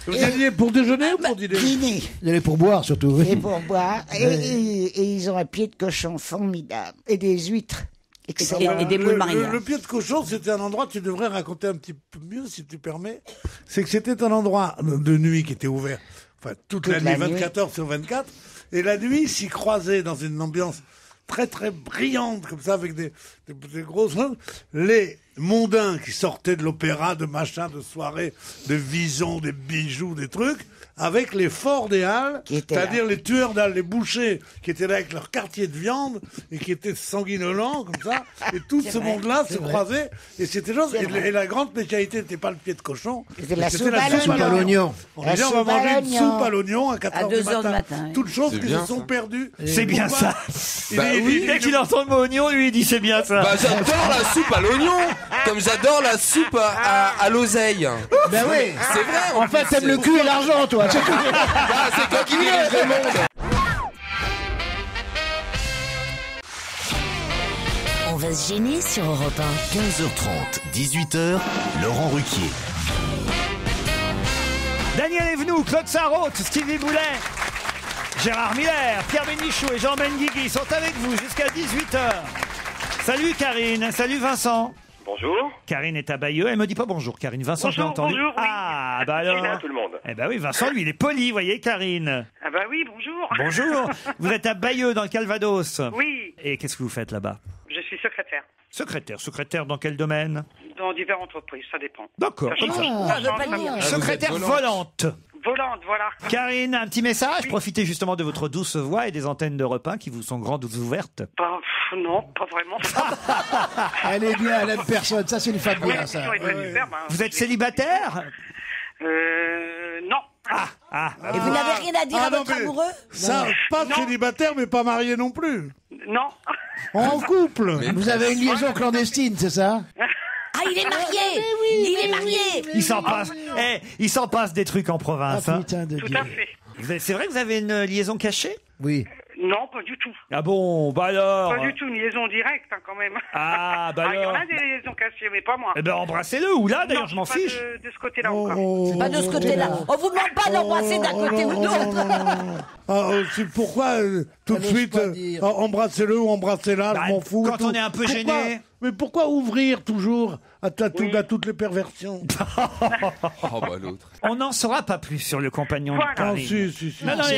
Vous alliez pour déjeuner ou pour dîner? Dîner. Il allait pour boire surtout. oui. Et pour boire. Et ils ont un pied de cochon formidable. Et des huîtres. Excellent. Et des moules marinières. Le pied de cochon, c'était un endroit, tu devrais raconter un petit peu mieux, si tu permets. C'est que c'était un endroit de nuit qui était ouvert. Enfin, toute la nuit, 24 heures sur 24. Et la nuit s'y croisait dans une ambiance très très brillante, comme ça, avec des des grosses choses, les mondains qui sortaient de l'opéra, de machin, de soirée, de visons, des bijoux, des trucs, avec les forts des Halles, c'est-à-dire les tueurs d'Halles, les bouchers, qui étaient là avec leur quartier de viande, et qui étaient sanguinolents, comme ça, et tout ce monde-là se croisait, et c'était chose, et la grande spécialité n'était pas le pied de cochon, c'était la soupe à l'oignon. On disait, on va manger une soupe à l'oignon à 4 À heures 2 du heures du matin. matin, oui. Toutes choses C'est qui bien se sont ça. perdues. C'est bien ça. Dès qu'il entend le mot oignon, lui, il dit c'est bien ça. Bah, j'adore la soupe à l'oignon, comme j'adore la soupe à l'oseille. Ben oui. C'est vrai. En fait, t'aimes le cul et l'argent, toi. C'est tout. Ah, c'est toi qui dirige le monde. On va se gêner sur Europe 1. 15h30, 18h, Laurent Ruquier. Daniel Evenou, Claude Sarraute, Stevie Boulet, Gérard Miller, Pierre Bénichou et Jean Benguigui sont avec vous jusqu'à 18h. Salut Karine, salut Vincent. Bonjour. Karine est à Bayeux. Elle me dit pas bonjour, Karine. Vincent, je l'ai entendu. Bonjour, oui. Ah, bah alors. Là, tout le monde. Eh ben oui, Vincent, lui, il est poli, vous voyez, Karine. Ah bah oui, bonjour. Bonjour. Vous êtes à Bayeux, dans le Calvados. Oui. Et qu'est-ce que vous faites là-bas? Je suis secrétaire Secrétaire dans quel domaine? dans diverses entreprises, ça dépend. D'accord, comme ça. Ça veut pas le dire. Secrétaire volante. Volante, voilà. Karine, un petit message. Profitez justement de votre douce voix et des antennes de repas qui vous sont grandes ouvertes. Non, pas vraiment. Elle est bien, elle aime personne. Ça, c'est une femme bien, ça. Vous êtes célibataire? Non. Et vous n'avez rien à dire à votre amoureux? Ça, pas célibataire, mais pas marié non plus. Non. En couple. Vous avez une liaison clandestine, c'est ça? Ah, il est marié! Il est marié! Il s'en passe. Il s'en passe des trucs en province. hein. Putain de Tout Dieu. à fait. C'est vrai que vous avez une liaison cachée? Oui. Non, pas du tout. Ah bon, bah alors. Pas du tout, une liaison directe hein, quand même. Ah, bah Il y en alors. a des liaisons cachées, mais pas moi. Eh ben embrassez-le, ou là d'ailleurs, je m'en pas fiche. de ce côté-là encore. C'est pas de ce côté-là. On vous demande pas d'embrasser d'un côté ou de l'autre. C'est pourquoi tout de suite embrassez-le ou embrassez-la, je m'en fous. quand on est un peu gêné. Mais pourquoi ouvrir toujours à toutes les perversions? Oh bah l'autre. On n'en saura pas plus sur le compagnon de Karine. Si. Non, non, il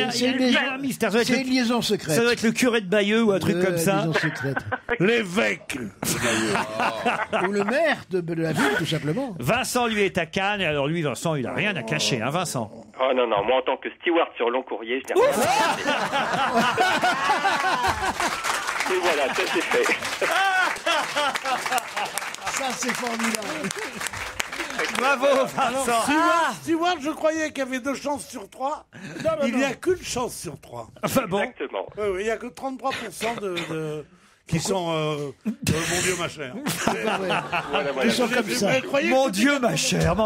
y a un mystère. Ça doit être C'est une liaison secrète. Ça doit être le curé de Bayeux ou un truc comme ça. Liaison secrète. L'évêque. Ou le maire de la ville, tout simplement. Vincent, lui, est à Cannes. Et alors, lui, Vincent, il a rien à cacher, hein, Vincent. Oh non, moi en tant que steward sur long courrier, je n'ai rien à cacher. Et voilà, ça c'est fait. Ça, c'est formidable. Bravo, Vincent. Steward, je croyais qu'il y avait 2 chances sur 3. Il n'y a qu'une chance sur 3. Enfin bon. Exactement. Oui, il n'y a que 33% qui sont mon Dieu ma chère. Voilà. Ils sont comme ça. Mon Dieu, ma chère.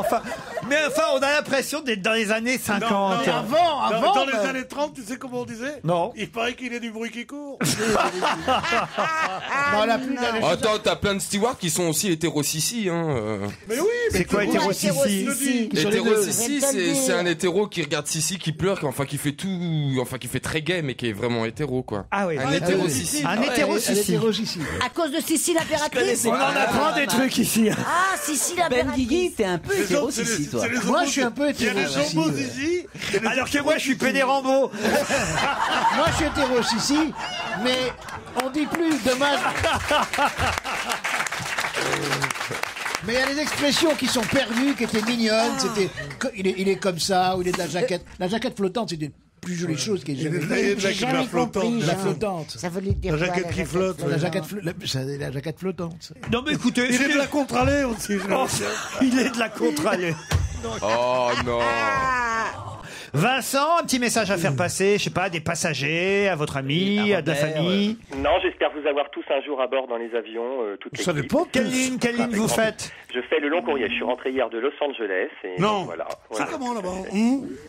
Mais enfin, on a l'impression d'être dans les années 50. Mais avant, Dans les années 30, tu sais comment on disait? Non. Il paraît qu'il y a du bruit qui court. Non, la plus d'aller- Attends, t'as plein de stewards qui sont aussi hétéro-sissi, hein. Mais oui, C'est quoi hétéro-sissi? Hétéro-sissi, c'est un hétéro qui regarde Sissi, qui pleure, qui fait tout, qui fait très gay, mais qui est vraiment hétéro, quoi. Ah oui. Un hétéro-sissi. Un hétéro-sissi. À cause de Sissi l'impératrice? On en apprend des trucs ici. Ah, Sissi Ben l'impératrice. Guigui, t'es un peu hétéro Sissi, toi. Moi, je suis un peu Il y a les hétéro-sissi. homos ici. Alors que moi, je suis pédérambo. Moi, je suis hétéro-sissi, mais on dit plus dommage. Mais il y a des expressions qui sont perdues, qui étaient mignonnes. C'était, il est comme ça, ou il est de la jaquette. La jaquette flottante, c'est une plus jolie chose qui est jamais J'ai jamais compris. La flottante. Ça veut dire La quoi, jaquette qui flotte. La jaquette, la jaquette flottante. Non, mais écoutez. Il est de la contre-allée aussi. Il est de la contre-allée. Oh non. Vincent, un petit message à faire passer, je sais pas, à des passagers, à votre ami, à de la famille. Non, j'espère vous avoir tous un jour à bord dans les avions, toute Ça l'équipe. dépend. Quelle ligne vous faites? Je fais le long courrier. Je suis rentré hier de Los Angeles. Et Non. donc, voilà. C'est comment là-bas?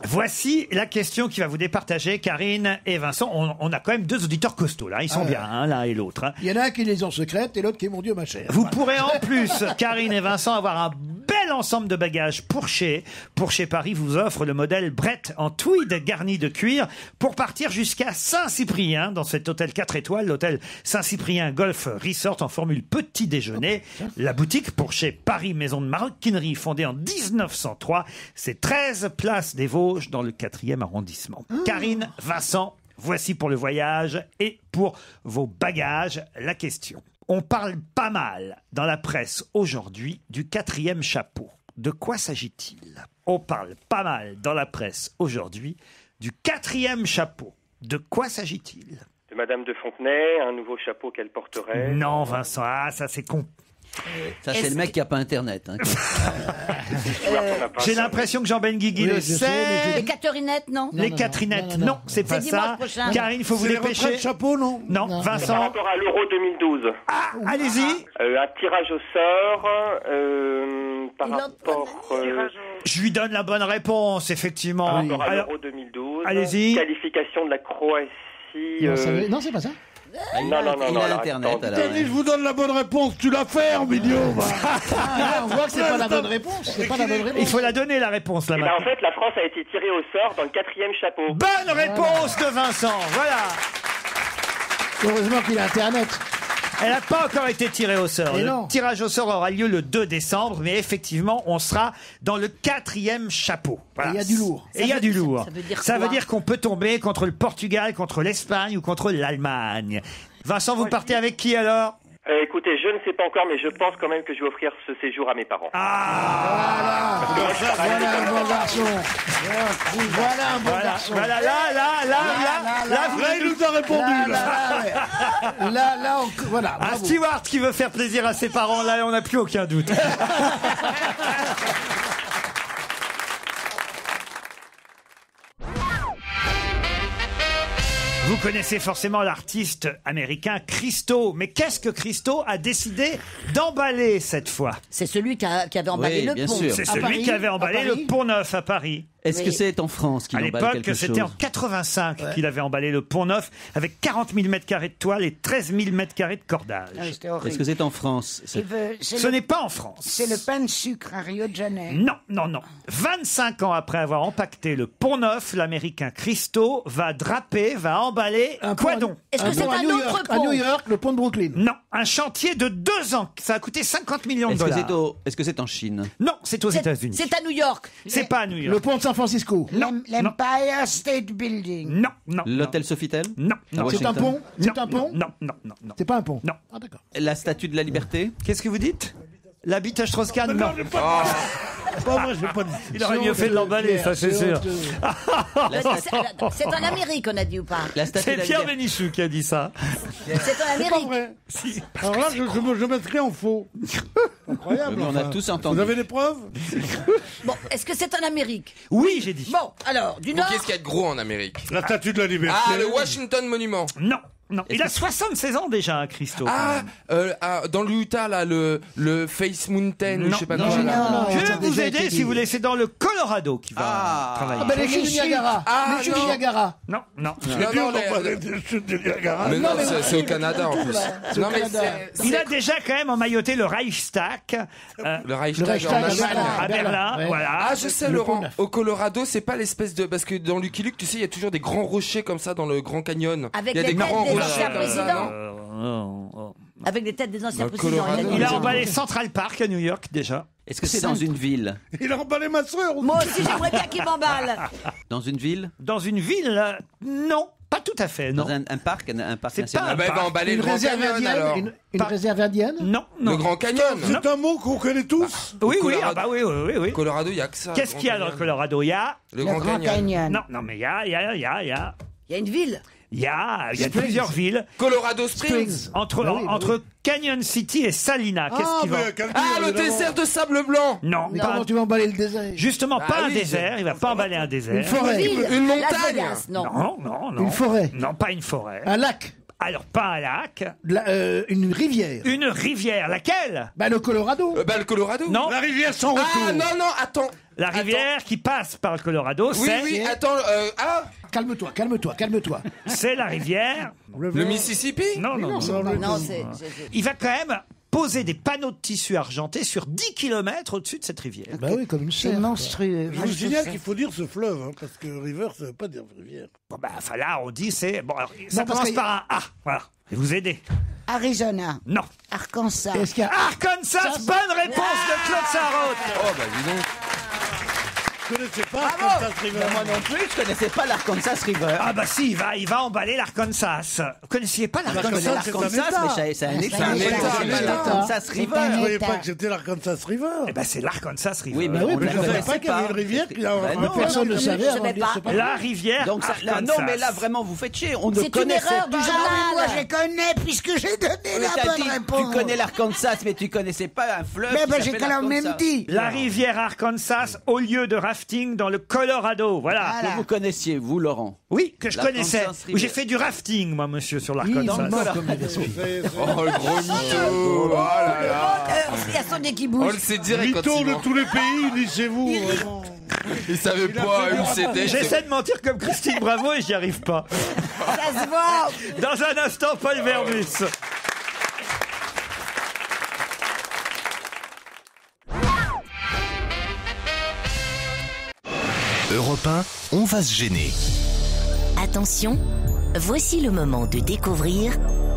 Voici la question qui va vous départager, Karine et Vincent. On a quand même 2 auditeurs costauds, là. Ils sont bien, hein, l'un et l'autre. hein. Il y en a un qui est liaison secrète et l'autre qui est mon Dieu, ma chère. Vous pourrez en plus, Karine et Vincent, avoir un bel ensemble de bagages Pourchet. Pourchet Paris vous offre le modèle Brett en tweed garni de cuir pour partir jusqu'à Saint-Cyprien dans cet hôtel 4 étoiles, l'hôtel Saint-Cyprien Golf Resort en formule petit déjeuner. La boutique Pourchet Paris, maison de maroquinerie fondée en 1903. C'est 13 place des Vosges dans le 4e arrondissement. Karine, Vincent, voici pour le voyage et pour vos bagages la question. On parle pas mal dans la presse aujourd'hui du 4e chapeau. De quoi s'agit-il? On parle pas mal dans la presse aujourd'hui du 4e chapeau. De quoi s'agit-il? De Madame de Fontenay, un nouveau chapeau qu'elle porterait. Non, Vincent, ça c'est con. Ça, c'est le mec qui n'a pas Internet. Hein. J'ai l'impression que Jean Benguigui le sait. Les Catherinettes, non? Les Catherinettes, non, c'est pas C'est ça. dimanche prochain. Karine, il faut vous dépêcher. Les chapeau, non? Non, Par Vincent. rapport à l'Euro 2012. Ah, allez-y. Un tirage au sort par rapport... Je lui donne la bonne réponse, effectivement. Par rapport à Alors, l'Euro 2012. allez-y. Qualification de la Croatie. Non, c'est pas ça. Non. Internet, alors. Je vous donne la bonne réponse, tu la fermes, idiot. On voit que c'est pas la bonne réponse. C'est pas la bonne réponse. Il faut la donner, la réponse, là, Et maintenant. en fait, la France a été tirée au sort dans le 4e chapeau. Bonne réponse de Vincent, voilà. Heureusement qu'il a Internet. Elle n'a pas encore été tirée au sort. Mais Le non. tirage au sort aura lieu le 2 décembre, mais effectivement, on sera dans le 4e chapeau. Voilà. Et il y a du lourd. Et il y a du lourd. Ça veut dire quoi qu'on peut tomber contre le Portugal, contre l'Espagne ou contre l'Allemagne. Vincent, vous partez avec qui alors? Écoutez, je ne sais pas encore, mais je pense quand même que je vais offrir ce séjour à mes parents. Ah, Voilà un bon garçon. Voilà un bon garçon. Voilà, là, il nous a répondu, Là, voilà. Un bravo. steward qui veut faire plaisir à ses parents, là, on n'a plus aucun doute. Vous connaissez forcément l'artiste américain Christo. Mais qu'est-ce que Christo a décidé d'emballer cette fois? C'est celui qui avait emballé Oui, le bien pont. sûr. C'est À celui Paris, qui avait emballé à le Paris. Pont Neuf à Paris. Est-ce que Oui. c'est en France qu'il À emballe l'époque, quelque chose? c'était en 85 qu'il avait emballé le Pont Neuf avec 40 000 mètres carrés de toile et 13 000 mètres carrés de cordage. Ah oui, c'était Est-ce horrible. que c'est en France? Ce n'est pas en France. C'est le pain de sucre à Rio de Janeiro. Non. 25 ans après avoir empaqueté le Pont Neuf, l'Américain Christo va emballer quoi pont- donc? Est-ce que c'est pont à un New autre York, À pont? New York, le pont de Brooklyn. Non, un chantier de 2 ans. Ça a coûté 50 millions de Est-ce que dollars. est-ce que c'est en Chine? Non, c'est aux États-Unis. C'est à New York. C'est pas à New Le York. pont de San Francisco. L'Empire State Building. Non. L'hôtel Sofitel? Non. À C'est un Washington? pont. C'est un pont. Non. C'est pas un pont. Non. Ah, d'accord. La statue de la liberté? Qu'est-ce que vous dites? L'habitage Strauss-Kahn? Non. Moi, j'ai pas dit. Il aurait mieux fait de l'emballer, ça c'est sûr. C'est en Amérique, on a dit ou pas? La statue C'est de la Pierre liberté. Bénichou qui a dit ça. C'est en C'est pas Amérique. vrai. Alors là, je mettrai en faux. Incroyable. Mais on a enfin. tous entendu. Vous avez des preuves? Bon, est-ce que c'est en Amérique? Oui, j'ai dit. Bon, alors, du Nord. Qu'est-ce qu'il y a de gros en Amérique? La statue de la liberté. Ah, le Washington Monument. Non. Il a que- 76 ans déjà, hein, Christo. Dans l'Utah, là, le Face Mountain, ou je sais pas non, quoi. non, là. non, Je ça vais a vous déjà aider été si dit. vous voulez. C'est dans le Colorado qui va travailler. Ah, ben les chutes du Niagara. Ah, Les chutes du non. Niagara. Non. Non, Non, non, des chutes de Niagara. mais non, mais c'est au Canada en plus. C'est au Non, mais Canada. Il a déjà quand même emmailloté le Reichstag le Reichstag Reichstag en à Allemagne. Berlin. à Berlin. Ouais. Voilà. Ah, je sais, Le Laurent. pont neuf. Au Colorado, c'est pas l'espèce de. Parce que dans Lucky Luke, tu sais, il y a toujours des grands rochers comme ça dans le Grand Canyon. Avec il y a les des têtes grands des rochers anciens comme ça, présidents. non Avec les têtes des anciens Dans le présidents. Colorado. Il a emballé Central Park à New York déjà. Est-ce que c'est dans une ville? Il a emballé ma soeur. Moi aussi, j'aimerais bien qu'il m'emballe. Dans une ville? Dans une ville, non, pas tout à fait, non. Dans un parc C'est national? pas Ah, bah, il va emballer Une le Grand réserve Canyon indienne. alors. Une réserve indienne. Non. Le Grand Canyon. C'est un mot qu'on connaît tous. Oui, Colorado. ah bah oui. Colorado, il y a que ça. Qu'est-ce qu'il y a dans le Grand Colorado? Il y a. Canyon. Le Grand Canyon. Non, mais il y a. Il y a une ville. Il y a Springs. plusieurs villes. Colorado Springs. Entre Canyon City et Salina. Qu'est-ce qui va? Ah, le désert de sable blanc. Non, Mais pas- comment tu vas emballer le désert? justement pas un oui, désert. Il va pas emballer un désert. Une forêt. Ville. Une Las montagne. Vegas, non. Non. Une forêt. Non, pas une forêt. Un lac. Alors pas un lac. Une rivière. Une rivière. Laquelle? Bah le Colorado. Bah, le Colorado. Non. La rivière sans retour. Ah, non, attends. La rivière qui passe par le Colorado, Oui, oui, attends. Calme-toi. c'est la rivière. Le Mississippi. Non. Non, c'est. Il va quand même poser des panneaux de tissu argenté sur 10 km au-dessus de cette rivière. Bah oui, comme une C'est serre. monstrueux. Je vous signale qu'il faut dire ce fleuve, hein, parce que river, ça veut pas dire rivière. Bon, bah, enfin, là, on dit c'est. Bon, alors, ça parce commence que- par un A. Voilà. Je vais vous aider. Arizona. Non. Arkansas. Est-ce qu'il y a... Arkansas, bonne réponse de Claude Sarraute. Oh, bah, dis donc. Je connaissais pas l'Arkansas River. Moi non plus, je connaissais pas l'Arkansas River. Ah bah si, il va emballer l'Arkansas. Vous connaissiez pas Je connais l'Arkansas? l'Arkansas, mais c'est un État. L'Arkansas River. Je croyais pas que c'était l'Arkansas River. Eh ben c'est l'Arkansas River. Oui, mais Oui, on mais ne je la ne savais pas connaissait qu'il y avait une rivière qui a Ben non, Personne ne savait avant de savais dire pas. ce pas. La rivière Donc ça, là, Arkansas. non, mais là vraiment vous faites chier. On ne C'est une connaissait erreur pas. du Ah, mais moi, je les connais puisque j'ai donné Mais la t'as bonne dit, réponse. tu connais l'Arkansas, mais tu connaissais pas un fleuve. Mais qui ben, j'ai s'appelle quand même l'Arkansas. dit. La rivière Arkansas au lieu de rafting dans le Colorado. Voilà. Que vous connaissiez, vous, Laurent. Oui, que je connaissais. L'Arkansas River. J'ai fait du rafting, moi, monsieur, sur Dans l'Arkansas. le Nord, comme les Vespi. Oh, le gros mytho. Oh là là. Il y a son nez qui On bouge. le sait direct quand Mytho il de ment. tous les pays, unissez-vous. vraiment. Il savait pas où c'était. J'essaie de mentir comme Christine Bravo et j'y arrive pas. Ça se voit. Dans un instant, Paul Verbus. Europe 1, on va se gêner. Attention, voici le moment de découvrir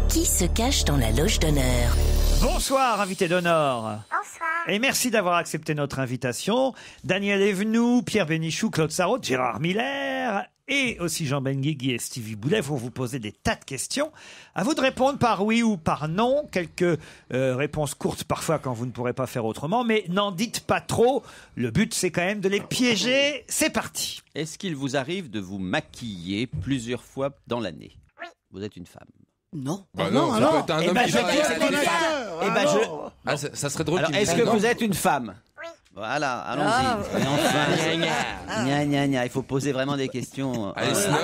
qui se cache dans la loge d'honneur. Bonsoir, invité d'honneur. Bonsoir. Et merci d'avoir accepté notre invitation. Daniel Evenou, Pierre Bénichou, Claude Sarraute, Gérard Miller et aussi Jean Benguigui et Stevie Boulet vont vous poser des tas de questions. À vous de répondre par oui ou par non. Quelques réponses courtes parfois quand vous ne pourrez pas faire autrement. Mais n'en dites pas trop. Le but, c'est quand même de les piéger. C'est parti. Est-ce qu'il vous arrive de vous maquiller plusieurs fois dans l'année? Oui. Vous êtes une femme. Non. Bah non, ça peut être un Eh homme ben, qui je va dis que c'est une femme. Eh ben, je... Ah, ça serait drôle Alors, qu'il est-ce dise que non. vous êtes une femme? Oui. Voilà, allons-y. Et enfin, gna gna gna, il faut poser vraiment des questions. Allez, snob.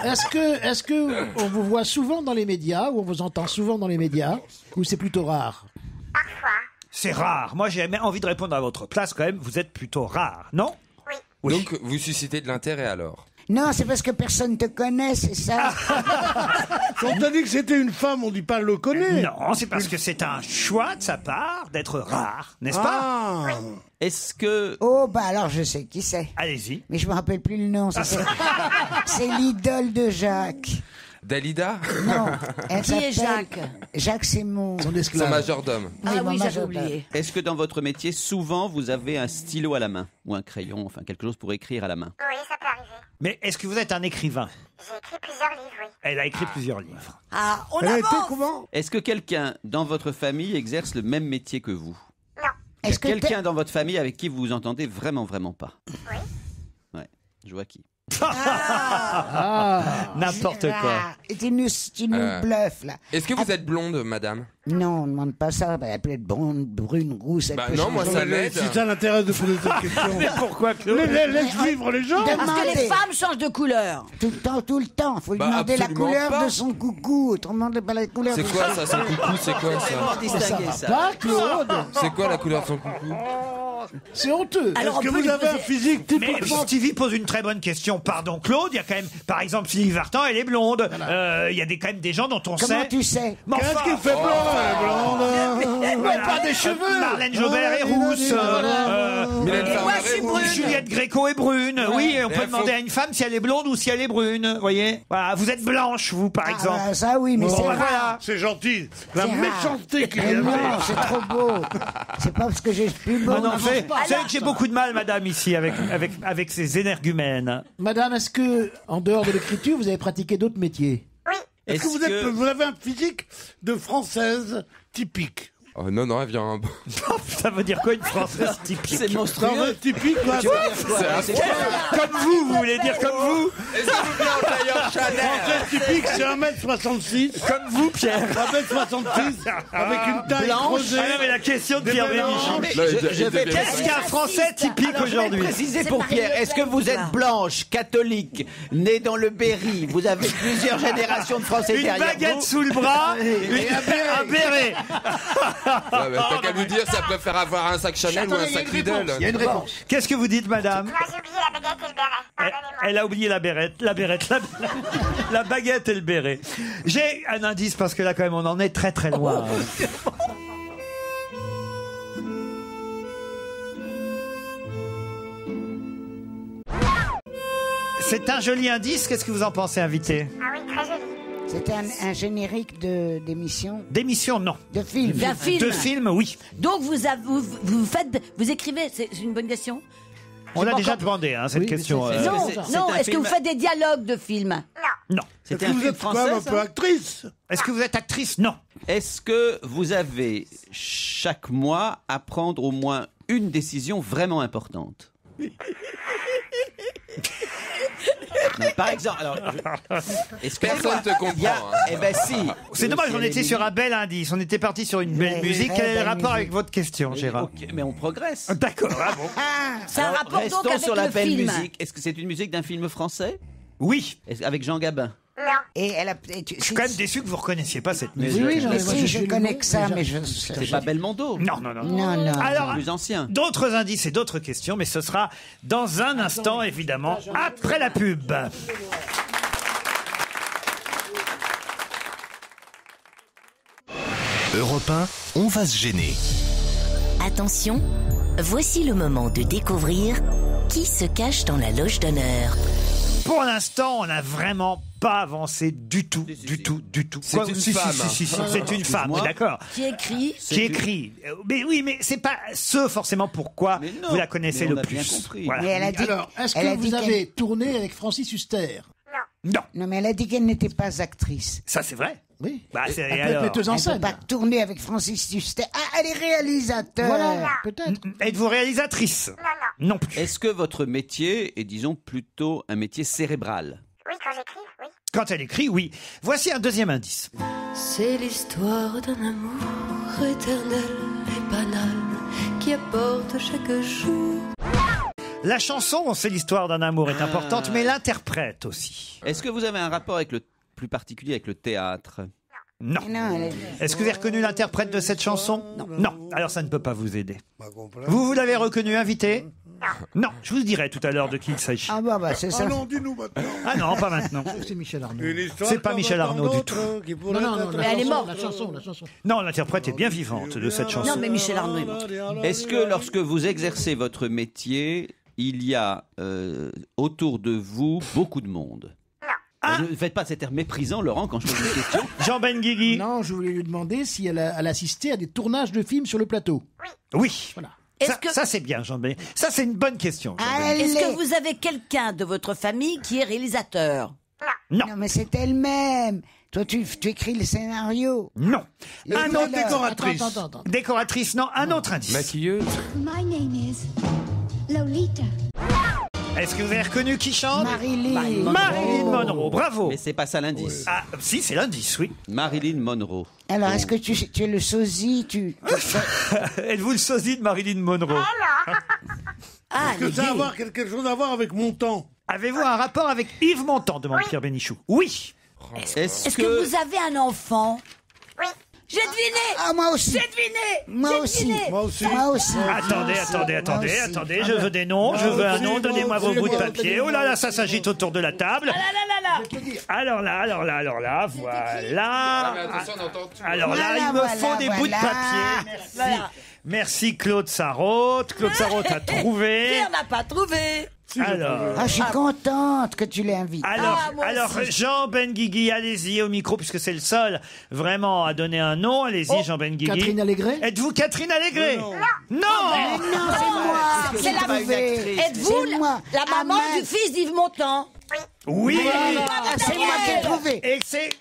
Est-ce que on vous voit souvent dans les médias, ou on vous entend souvent dans les médias, ou c'est plutôt rare? Parfois. C'est rare. Moi, j'ai envie de répondre à votre place quand même. Vous êtes plutôt rare, non? Oui. Donc, vous suscitez de l'intérêt alors? Non, c'est parce que personne te connaît, c'est ça. Quand on t'a dit que c'était une femme, on dit pas le connaît. Non, c'est parce que c'est un choix de sa part d'être rare, n'est-ce pas? Ah. Est-ce que... Oh, bah alors je sais qui c'est. Allez-y. Mais je me rappelle plus le nom. C'est l'idole de Jacques. Dalida? Non. Elle Qui est s'appelle- Jacques? Jacques, c'est mon... Son Son esclave. majordome. Ah mon oui, j'avais majordome. oublié. Est-ce que dans votre métier, souvent, vous avez un stylo à la main? Ou un crayon, enfin quelque chose pour écrire à la main? Oui, ça peut arriver. Mais est-ce que vous êtes un écrivain? J'ai écrit plusieurs livres, oui. Elle a écrit plusieurs livres. Ah, on Elle a été avance. comment? Est-ce que quelqu'un dans votre famille exerce le même métier que vous? Non. Il y a Est-ce que quelqu'un dans votre famille avec qui vous vous entendez vraiment, vraiment pas? Oui. Ouais, je vois qui. N'importe quoi. Et tu nous bluffes, là. Est-ce que vous êtes blonde, madame? Non, on ne demande pas ça. Elle peut être blonde, brune, rousse. Elle Bah peut non, moi changer. ça m'aide. Si ça l'intéresse de poser cette question. Mais pourquoi, Claude? Laisse vivre les gens. Parce que les Demandez. femmes changent de couleur. Tout le temps, tout le temps. Faut lui Bah, demander la absolument couleur pas. de son coucou. Autrement, pas la couleur C'est de quoi ça, son coucou? C'est quoi ça? Distinguer ça. Pas Claude. C'est quoi la couleur de son coucou? C'est honteux. Alors, Est-ce que on peut vous lui avez un poser- physique Mais typiquement... Stevie pose une très bonne question. Pardon, Claude. Il y a quand même, par exemple, Sylvie Vartan, elle est blonde. Il y a quand même des gens dont on Comment sait. tu sais? Mais Qu'est-ce enfin, qu'il fait blanc, elle est blonde? voilà. pas des cheveux. Marlène Jobert est rousse. Mylène Et moi, je Farmer suis est rouge. brune. Juliette Gréco est brune. Oui, et on Mais peut faut- demander à une femme si elle est blonde ou si elle est brune. Vous voyez? Voilà. Vous êtes blanche, vous, par Ah, exemple. bah, ça oui, mais Bon, c'est bah, rare. voilà. C'est gentil. La C'est rare. méchanceté qu'il y Mais avait. non, c'est trop beau. C'est pas parce que j'ai plus beau. Non, non, vous savez Alors- que j'ai beaucoup de mal, madame, ici, avec ces énergumènes. Madame, est-ce que, en dehors de l'écriture, vous avez pratiqué d'autres métiers? Oui. Est-ce que vous avez un physique de française typique? Oh non, non, elle vient. Ça veut dire quoi, une française typique? C'est Non, monstrueux. mais typique, quoi. Comme vous voulez dire comme vous? Est-ce que vous venez en tailleur Chanel? Française typique, c'est 1m66. Comme vous, Pierre. 1m66, avec une taille Blanche. creusée. Ah non, mais la question de Des Pierre mélanges. Bénichou. Là, je vais Qu'est-ce qu'un Français typique Alors, je vais aujourd'hui? préciser C'est pour Marie-Hélène Pierre. Est-ce que vous êtes Là. blanche, catholique, née dans le Berry? Vous avez plusieurs générations de Français Une derrière baguette vous. sous le bras et un béret. Ah, bah, t'as qu'à lui dire, ça préfère avoir un sac Chanel ou un sac Riddle. Il y a une réponse. Qu'est-ce que vous dites, madame? Non, j'ai oublié la baguette et le béret. Pardonnez-moi. Elle a oublié la baguette et le béret. J'ai un indice parce que là, quand même, on en est très très loin. C'est un joli indice. Qu'est-ce que vous en pensez, invité? Ah oui, très joli. C'était un générique d'émission, D'émission, non. de film. D'un film. De film, oui. Donc vous écrivez, c'est une bonne question. On l'a déjà demandé, hein, cette question. Non, est-ce que vous faites des dialogues de films? Non. Est-ce que vous êtes quand même un peu actrice? Est-ce que vous êtes actrice? Non. Est-ce que vous avez chaque mois à prendre au moins une décision vraiment importante? Non, par exemple, alors, personne te comprend. Eh ben si. C'est dommage, on était sur un bel indice. On était parti sur une belle musique. Quel est le rapport avec votre question, Gérard? Ok, mais on progresse. D'accord, ah bon. C'est un rapport donc Restons avec sur la le belle film. musique. Est-ce que c'est une musique d'un film français? Oui. Avec Jean Gabin? Et elle a. Je suis quand même déçu que vous ne reconnaissiez pas cette Oui, musique. oui, mais si, je connais que ça, mais je. C'est pas Belmondo? Non. Non. Alors, plus ancien. d'autres indices et d'autres questions, mais ce sera dans un instant, évidemment, après la pub. Europe 1, on va se gêner. Attention, voici le moment de découvrir qui se cache dans la loge d'honneur. Pour l'instant, on n'a vraiment pas avancé du tout. C'est une femme. Si, c'est une femme, d'accord. Qui écrit? Qui écrit. Mais oui, mais c'est pas ce forcément pourquoi vous la connaissez mais on le a bien plus. compris. Voilà. Mais elle a dit. Alors, est-ce elle a que dit vous qu'elle- avez tourné avec Francis Huster? Non, Non, mais elle a dit qu'elle n'était pas actrice. ça c'est vrai. Oui. Bah, c'est Elle peut être alors. metteuse en Elle ne peut scène. pas tourner avec Francis Huster. Ah, elle est réalisateur. Voilà, peut-être. Êtes-vous réalisatrice? Non plus. Est-ce que votre métier est, disons, plutôt un métier cérébral? Oui, quand j'écris, oui. Quand elle écrit, oui. Voici un deuxième indice. C'est l'histoire d'un amour éternel et banal qui apporte chaque jour. La chanson, c'est l'histoire d'un amour est importante, mais l'interprète aussi. Est-ce que vous avez un rapport avec le plus particulier avec le théâtre? Non. Non, elle a dit. Est-ce que vous avez reconnu l'interprète de cette chanson? Non. Alors ça ne peut pas vous aider. Vous l'avez reconnu, invité? Non. Je vous dirai tout à l'heure de qui il s'agit. Ah bah, c'est ça. Ah non, dis-nous maintenant. Ah non, pas maintenant. C'est Michel Arnaud. Une histoire C'est pas comme Michel tant Arnaud du d'autres tout. qui pourraient Non, être- Mais elle est morte. La chanson. Non, l'interprète est bien vivante de cette chanson. Non, mais Michel Arnaud est mort. Est-ce que lorsque vous exercez votre métier, il y a autour de vous beaucoup de monde? Ne faites pas cet air méprisant, Laurent, quand je pose une question. Jean Benguigui. Non, je voulais lui demander si elle assistait à des tournages de films sur le plateau. Oui. Voilà. Ça c'est bien, Jean Benguigui. Ça, c'est une bonne question. Jean Benguigui. Est-ce que vous avez quelqu'un de votre famille qui est réalisateur? Non. Non, mais c'est elle-même. Toi, tu écris le scénario. Non. Un autre décoratrice. Attends. Décoratrice, non. Un autre indice. Maquilleuse. My name is Lolita. Est-ce que vous avez reconnu qui chante? Marilyn. Marilyn Monroe. Bravo. Mais c'est pas ça l'indice. Ah, si, c'est l'indice, oui. Marilyn Monroe. Alors, est-ce que tu es le sosie Êtes-vous le sosie de Marilyn Monroe? Ah, Est-ce que ça a quelque chose à voir avec mon temps? Avez-vous un rapport avec Yves Montand, demande Pierre Bénichou. Oui. Est-ce que vous avez un enfant? Oui. J'ai deviné! Ah, moi aussi. J'ai deviné! Moi J'ai aussi. deviné. Moi aussi. Moi aussi. Attendez, je veux des noms, je veux un nom, donnez-moi vos bouts de papier. Oh là là, ça s'agite autour de la table. Alors là, voilà. Alors là, il me faut des bouts de papier. Merci. Merci Claude Sarraute. Claude Sarraute a trouvé. Qui n'a pas trouvé? Alors, Ah, je suis contente que tu l'aies invité. alors Jean Benguigui, allez-y au micro, puisque c'est le seul vraiment à donner un nom. Allez-y, Jean Benguigui. Catherine Allégret? Êtes-vous Catherine Allégret? Non. Mais non, c'est moi. C'est la Êtes-vous la maman du fils d'Yves Montand? Oui. C'est moi qui ai trouvé.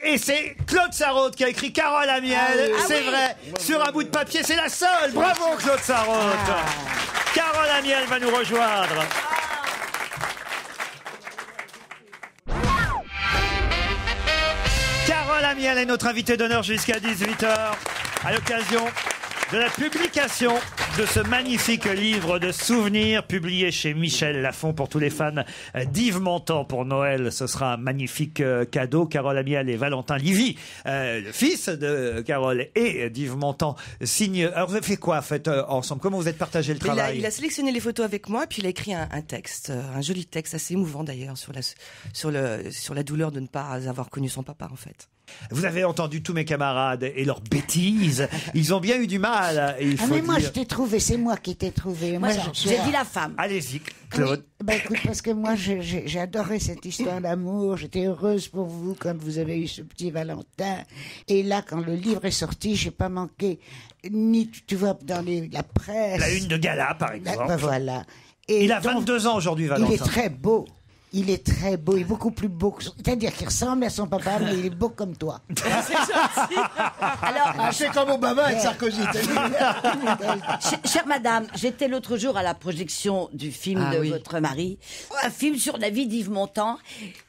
Et c'est Claude Sarraute qui a écrit Carole Amiel. C'est vrai. Sur un bout de papier, c'est la seule. Bravo Claude Sarraute. Carole Amiel va nous rejoindre. Carole Amiel est notre invitée d'honneur jusqu'à 18h à l'occasion de la publication de ce magnifique livre de souvenirs publié chez Michel Lafon pour tous les fans d'Yves Montand pour Noël. Ce sera un magnifique cadeau. Carole Amiel et Valentin Livy, le fils de Carole et d'Yves Montand, signent. Alors vous avez fait quoi ensemble? Comment vous êtes partagé le travail? Il a sélectionné les photos avec moi, puis il a écrit un texte, un joli texte assez émouvant d'ailleurs sur la douleur de ne pas avoir connu son papa en fait. Vous avez entendu tous mes camarades et leurs bêtises. Ils ont bien eu du mal. Il faut mais moi, dire. je t'ai trouvé. C'est moi qui t'ai trouvé. Moi, J'ai dit la femme. Allez-y, Claude. Oui, bah écoute, parce que moi, j'ai adoré cette histoire d'amour. J'étais heureuse pour vous quand vous avez eu ce petit Valentin. Et là, quand le livre est sorti, j'ai pas manqué ni, tu vois, dans la presse. La une de gala, par exemple. Bah voilà. Et Il a donc, 22 ans aujourd'hui, Valentin. Il est très beau. Il est très beau, il est beaucoup plus beau que c'est-à-dire qu'il ressemble à son papa, mais il est beau comme toi. Alors, c'est comme Obama et Sarkozy. Chère madame, j'étais l'autre jour à la projection du film Ah de oui. votre mari, un film sur la vie d'Yves Montand,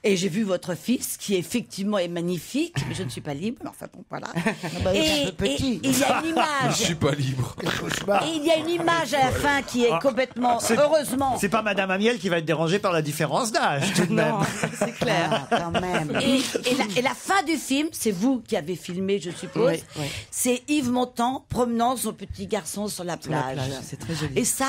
et j'ai vu votre fils, qui effectivement est magnifique, mais je ne suis pas libre, mais enfin bon, voilà. bah, il est Et un peu petit. il y a une image, Je suis pas libre. et il y a une image à la fin qui est complètement, C'est- heureusement. C'est pas Madame Amiel qui va être dérangée par la différence d'âge, tout de même. Non, c'est clair. Ah, quand même. Et la fin du film, c'est vous qui avez filmé, je suppose. Oui, oui. C'est Yves Montand promenant son petit garçon sur la Sur la plage. plage, c'est très joli. Et ça,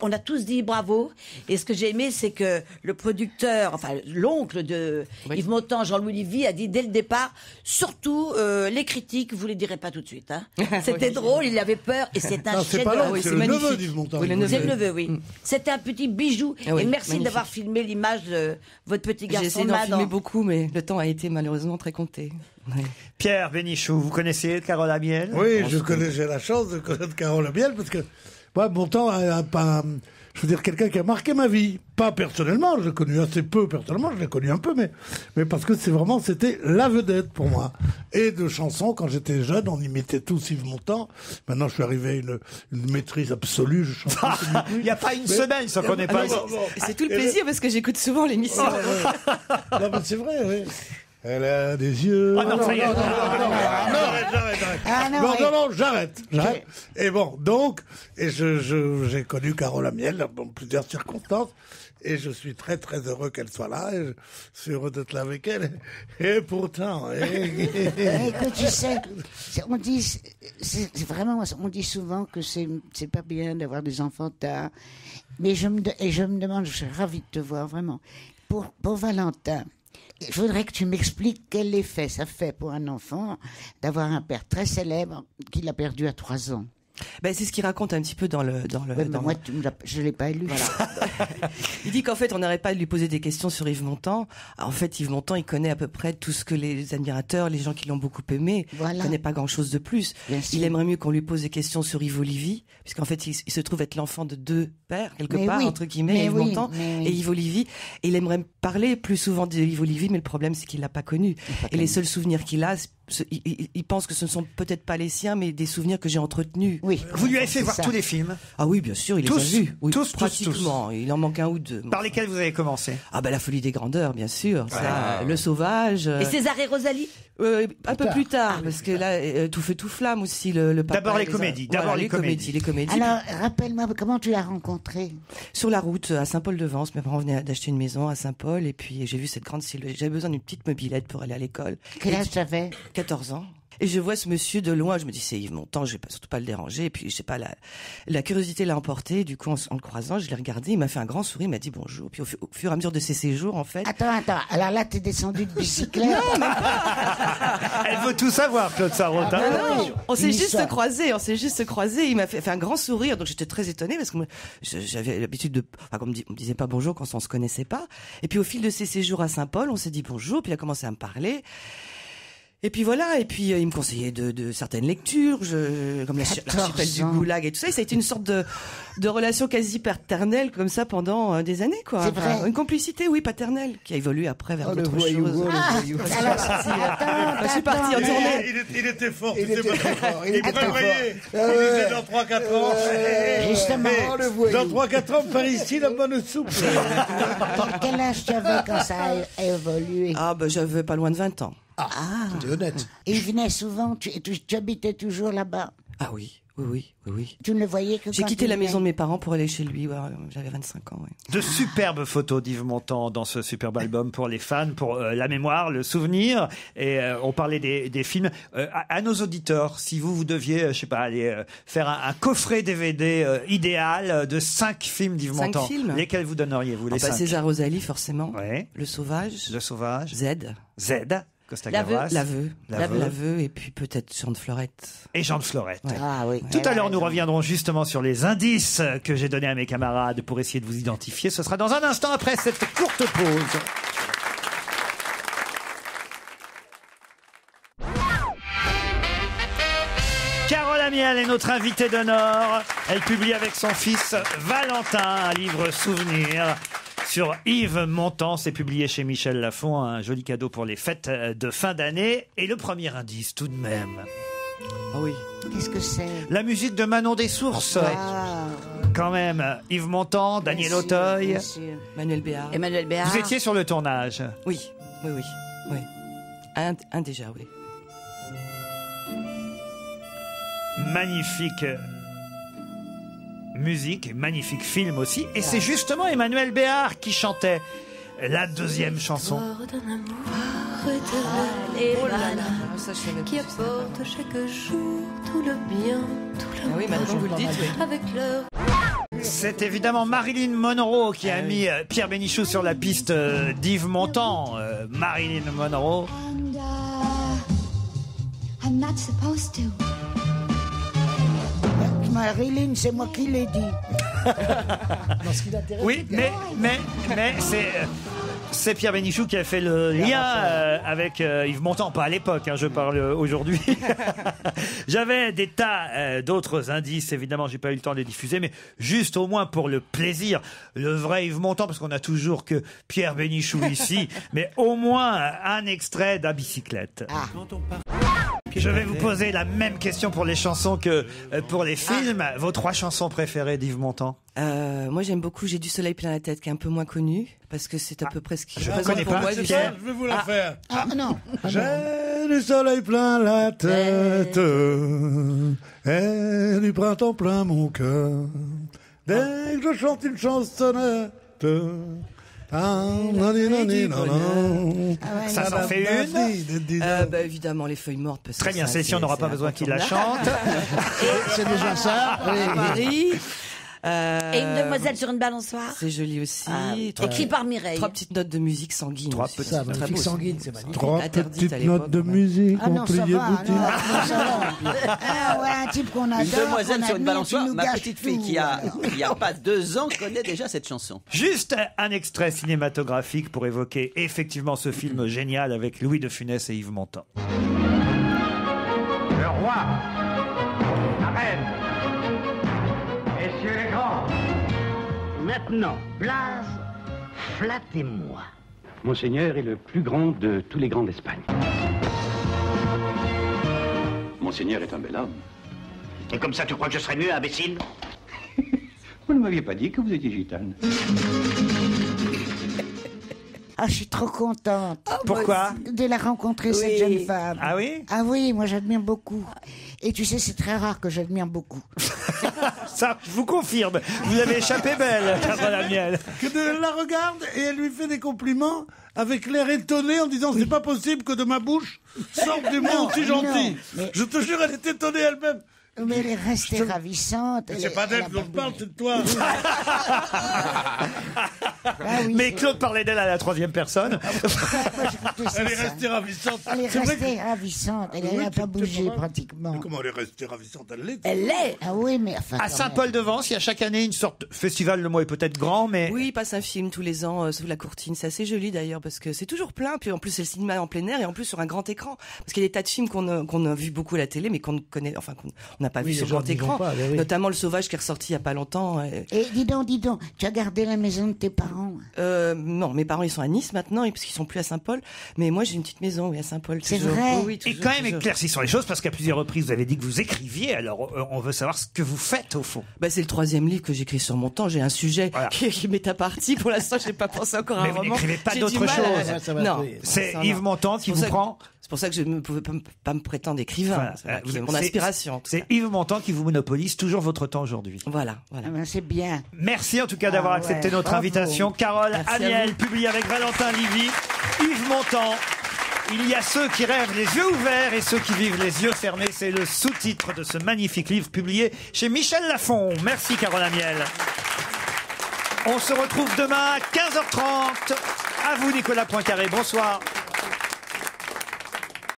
on a tous dit bravo. Et ce que j'ai aimé, c'est que le producteur, enfin l'oncle de Yves Montand, Jean-Louis Lévy, a dit dès le départ, surtout les critiques, vous les direz pas tout de suite. Hein. C'était drôle, il avait peur, et c'est un Non, c'est pas chef-d'œuvre. l'oncle, c'est le neveu d'Yves Montand. Oui, le neveu. C'est le neveu, oui. C'était un petit bijou. Ah oui, et merci magnifique. d'avoir filmé l'image de votre petit J'ai garçon. essayé d'en Madan. filmer beaucoup, mais le temps a été malheureusement très compté. Ouais. Pierre Bénichou, vous connaissez Carole Amiel? Oui, j'ai la chance de connaître Carole Amiel parce que moi, Montand je veux dire, quelqu'un qui a marqué ma vie. Pas personnellement, je l'ai connu assez peu personnellement, je l'ai connu un peu, mais parce que c'était la vedette pour moi. Et de chansons, quand j'étais jeune, on imitait tous Yves Montand. Maintenant, je suis arrivé à une maîtrise absolue, je chante. Il n'y a pas une semaine sans qu'on n'ait pas... C'est tout le plaisir parce que j'écoute souvent l'émission. Non, mais c'est vrai, oui. Elle a des yeux. Ah non, ça y est. J'arrête. Ah non, Non, j'arrête. Et bon, donc, j'ai connu Carole Amiel dans plusieurs circonstances. Et je suis très très heureux qu'elle soit là. Et je suis heureux d'être là avec elle. Et pourtant. Écoute, tu sais, on dit, c'est vraiment, on dit souvent que c'est pas bien d'avoir des enfants tard. Mais je me demande, je suis ravie de te voir vraiment. Pour Valentin, il faudrait que tu m'expliques quel effet ça fait pour un enfant d'avoir un père très célèbre qu'il a perdu à 3 ans. Ben, c'est ce qu'il raconte un petit peu dans le. Ouais, mais moi, je l'ai pas lu. Il dit qu'en fait, on n'arrête pas de lui poser des questions sur Yves Montand. En fait, Yves Montand, il connaît à peu près tout ce que les admirateurs, les gens qui l'ont beaucoup aimé, Voilà. il connaît pas grand-chose de plus. Bien sûr. Il aimerait mieux qu'on lui pose des questions sur Yves Olivier, puisqu'en fait, il se trouve être l'enfant de 2 pères, quelque Mais part, oui, entre guillemets, mais Yves oui, Montand mais oui. et Yves Olivier. Et il aimerait parler plus souvent de Yves Olivier, mais le problème, c'est qu'il l'a pas connu. Et les seuls souvenirs qu'il a, il pense que ce ne sont peut-être pas les siens, mais des souvenirs que j'ai entretenus. Oui. Vous lui avez fait C'est voir ça. tous les films? Ah oui, bien sûr, il Tous, les a vus. Oui, tous. pratiquement. Il en manque un ou deux. Par lesquels vous avez commencé? Ah ben La Folie des Grandeurs, bien sûr. Ça, Ah. Le Sauvage. Et César et Rosalie Un peu plus tard, parce que là, Tout feu tout flamme aussi. Le papa D'abord les a- comédies, Voilà, d'abord les les comédies. comédies. Alors, rappelle-moi, comment tu l'as rencontré? Sur la route à Saint-Paul-de-Vence, mes parents venaient d'acheter une maison à Saint-Paul, et puis j'ai vu cette grande silhouette. J'avais besoin d'une petite mobilette pour aller à l'école. Quel âge t'avais? 14 ans. Et je vois ce monsieur de loin, je me dis c'est Yves Montand, je vais surtout pas le déranger. Et puis je sais pas, la curiosité l'a emporté. Du coup, en le croisant, je l'ai regardé, il m'a fait un grand sourire, il m'a dit bonjour. Puis au fur et à mesure de ses séjours, en fait. Attends. Alors là, t'es descendu de bicyclette. Elle veut tout savoir, Claude Sarraute. hein. Non, on s'est Une juste histoire. croisés, il m'a fait un grand sourire, donc j'étais très étonnée parce que moi, j'avais l'habitude de, enfin, on me disait pas bonjour quand on se connaissait pas. Et puis au fil de ses séjours à Saint-Paul, on s'est dit bonjour, puis il a commencé à me parler. Et puis voilà, et puis il me conseillait de certaines lectures, comme l'archipel du Goulag et tout ça. Et ça a été une sorte de relation quasi paternelle comme ça pendant des années, quoi. C'est vrai. Une complicité, oui, paternelle, qui a évolué après vers d'autres choses. Je suis partie en tournée. Il était fort, Il tu sais était pas. très fort, il Il était très prévoyait. fort. Il disait dans 3-4 ans. Justement. Oh, le voyou. Dans 3-4 ans, par ici, la bonne soupe. Quel âge tu avais quand ça a évolué? Ah, ben j'avais pas loin de 20 ans. Ah. T'es honnête. Et il venait souvent, tu habitais toujours là-bas? Ah oui. Tu ne le voyais que J'ai quand quitté il la venait? maison de mes parents pour aller chez lui. Ouais, j'avais 25 ans. Ouais. De superbes photos d'Yves Montand dans ce superbe album pour les fans, pour la mémoire, le souvenir. Et on parlait des films. À nos auditeurs, si vous deviez, je sais pas, aller faire un coffret DVD idéal de 5 films d'Yves 5 Montand, films lesquels vous donneriez-vous les 5? César Rosalie, forcément. Ouais. Le Sauvage. Le Sauvage. Z. Costa L'aveu. Gavras. L'aveu. Et puis peut-être Jean de Florette. Et Jean de Florette. Ouais. Ah oui. Tout à l'heure, nous reviendrons justement sur les indices que j'ai donnés à mes camarades pour essayer de vous identifier. Ce sera dans un instant après cette courte pause. Carole Amiel est notre invitée d'honneur. Elle publie avec son fils Valentin un livre souvenir sur Yves Montand. C'est publié chez Michel Lafon. Un joli cadeau pour les fêtes de fin d'année. Et le premier indice tout de même. Ah oui. Qu'est-ce que c'est? La musique de Manon des Sources. Quand même. Yves Montand, Daniel Auteuil. Manuel Béard. Emmanuel Béard. Vous étiez sur le tournage. Oui. Un déjà, oui. Magnifique musique, magnifique film aussi. Et c'est justement Emmanuel Béard qui chantait la deuxième chanson. Et qui apporte chaque jour tout le bien, tout le oui, maintenant vous le dites, oui. avec leur... C'est évidemment Marilyn Monroe qui a mis Pierre Bénichou sur la piste d'Yves Montand. Marilyn Monroe. And, I'm not supposed to. Marilyn, c'est moi qui l'ai dit. Oui, mais c'est Pierre Bénichou qui a fait le lien avec Yves Montand, pas à l'époque, je parle aujourd'hui. J'avais des tas d'autres indices, évidemment, j'ai pas eu le temps de les diffuser, mais juste au moins pour le plaisir, le vrai Yves Montand, parce qu'on a toujours que Pierre Bénichou ici, mais au moins un extrait d'A Bicyclette. Je vais vous poser la même question pour les chansons que pour les films. Vos 3 chansons préférées d'Yves Montand? Moi j'aime beaucoup J'ai du soleil plein la tête, qui est un peu moins connu parce que c'est à peu près ce qui je représente connais pour pas. moi. C'est ça, je vais vous la faire. Non. J'ai du soleil plein la tête et du printemps plein mon cœur. Dès que je chante une chansonnette. Ça s'en fait une. Évidemment les feuilles mortes. Parce Très que bien, ça, celle-ci on n'aura pas besoin qu'il la chante. C'est déjà ça. Paris. Et une demoiselle sur une balançoire. C'est joli aussi. Écrit par Mireille. 3 petites notes de musique sanguine. 3 aussi. petites Ça, C'est très magnifique beau, sanguine, c'est magnifique. 3 Interdite à petites l'époque, notes de quand même. musique Ah non, ont ça plié va, boutique. Un type qu'on adore. Une demoiselle qu'on sur une admire, balançoire, qui nous ma gâche petite fille tout. qui a pas 2 ans connaît déjà cette chanson. Juste un extrait cinématographique pour évoquer effectivement ce film génial avec Louis de Funès et Yves Montand. Le roi, la reine, messieurs les grands. Maintenant, place, flattez-moi. Monseigneur est le plus grand de tous les grands d'Espagne. Monseigneur est un bel homme. Et comme ça, tu crois que je serais mieux, imbécile? Vous ne m'aviez pas dit que vous étiez gitane. Ah, je suis trop contente. Pourquoi? De la rencontrer, cette jeune femme. Ah oui? Ah oui, moi j'admire beaucoup. Et tu sais, c'est très rare que j'admire beaucoup. Ça, je vous confirme. Vous avez échappé belle, Carole Amiel. Que de la regarde et elle lui fait des compliments avec l'air étonné en disant c'est pas possible que de ma bouche sorte des mots aussi gentils. mais- Je te jure, elle est étonnée elle-même. Mais elle est restée ravissante. Mais c'est pas d'elle dont je parle, c'est de toi. Mais Claude parlait d'elle à la 3e personne. Elle est restée ravissante. Elle est C'est vrai restée que- ravissante. Elle Oui, n'a pas c'est bougé vrai. pratiquement. Mais comment elle est restée ravissante? Elle l'est. Elle l'est. Ah oui, mais enfin. À quand Saint-Paul-de-Vence, il y a chaque année une sorte de festival, le mot est peut-être grand, mais... Oui, il passe un film tous les ans sous la courtine. C'est assez joli d'ailleurs parce que c'est toujours plein. Puis en plus, c'est le cinéma en plein air et en plus sur un grand écran. Parce qu'il y a des tas de films qu'on a vu beaucoup à la télé, mais qu'on ne connaît, enfin qu'on n'a pas Oui, vu les sur gens grand n'y vont écran. pas, mais oui. Notamment Le Sauvage qui est ressorti il y a pas longtemps. Et dis donc, tu as gardé la maison de tes parents? Non, mes parents ils sont à Nice maintenant, parce qu'ils sont plus à Saint-Paul. Mais moi j'ai une petite maison, oui, à Saint-Paul. C'est toujours. vrai. Oui, Et toujours, quand même toujours. éclaircissons les choses, parce qu'à plusieurs reprises, vous avez dit que vous écriviez, alors on veut savoir ce que vous faites au fond. Bah, c'est le 3e livre que j'écris sur mon temps. J'ai un sujet qui m'est à partie. Pour l'instant, je n'ai pas pensé encore à Mais un vous roman. n'écrivez pas J'ai d'autre du mal à- chose. Non. C'est Ça, Yves non. Montand qui C'est pour vous ça que- prend. C'est pour ça que je ne pouvais pas me prétendre écrivain. Voilà. C'est Vous- mon c'est- inspiration. en tout C'est cas. Yves Montand qui vous monopolise toujours votre temps aujourd'hui. Voilà. Ah ben, c'est bien. Merci en tout cas d'avoir Ah accepté ouais, notre bravo. invitation. Carole Merci à Amiel, vous. publié avec Valentin Livy, Yves Montand. Il y a ceux qui rêvent les yeux ouverts et ceux qui vivent les yeux fermés. C'est le sous-titre de ce magnifique livre publié chez Michel Lafon. Merci Carole Amiel. On se retrouve demain à 15h30. À vous Nicolas Poincaré. Bonsoir.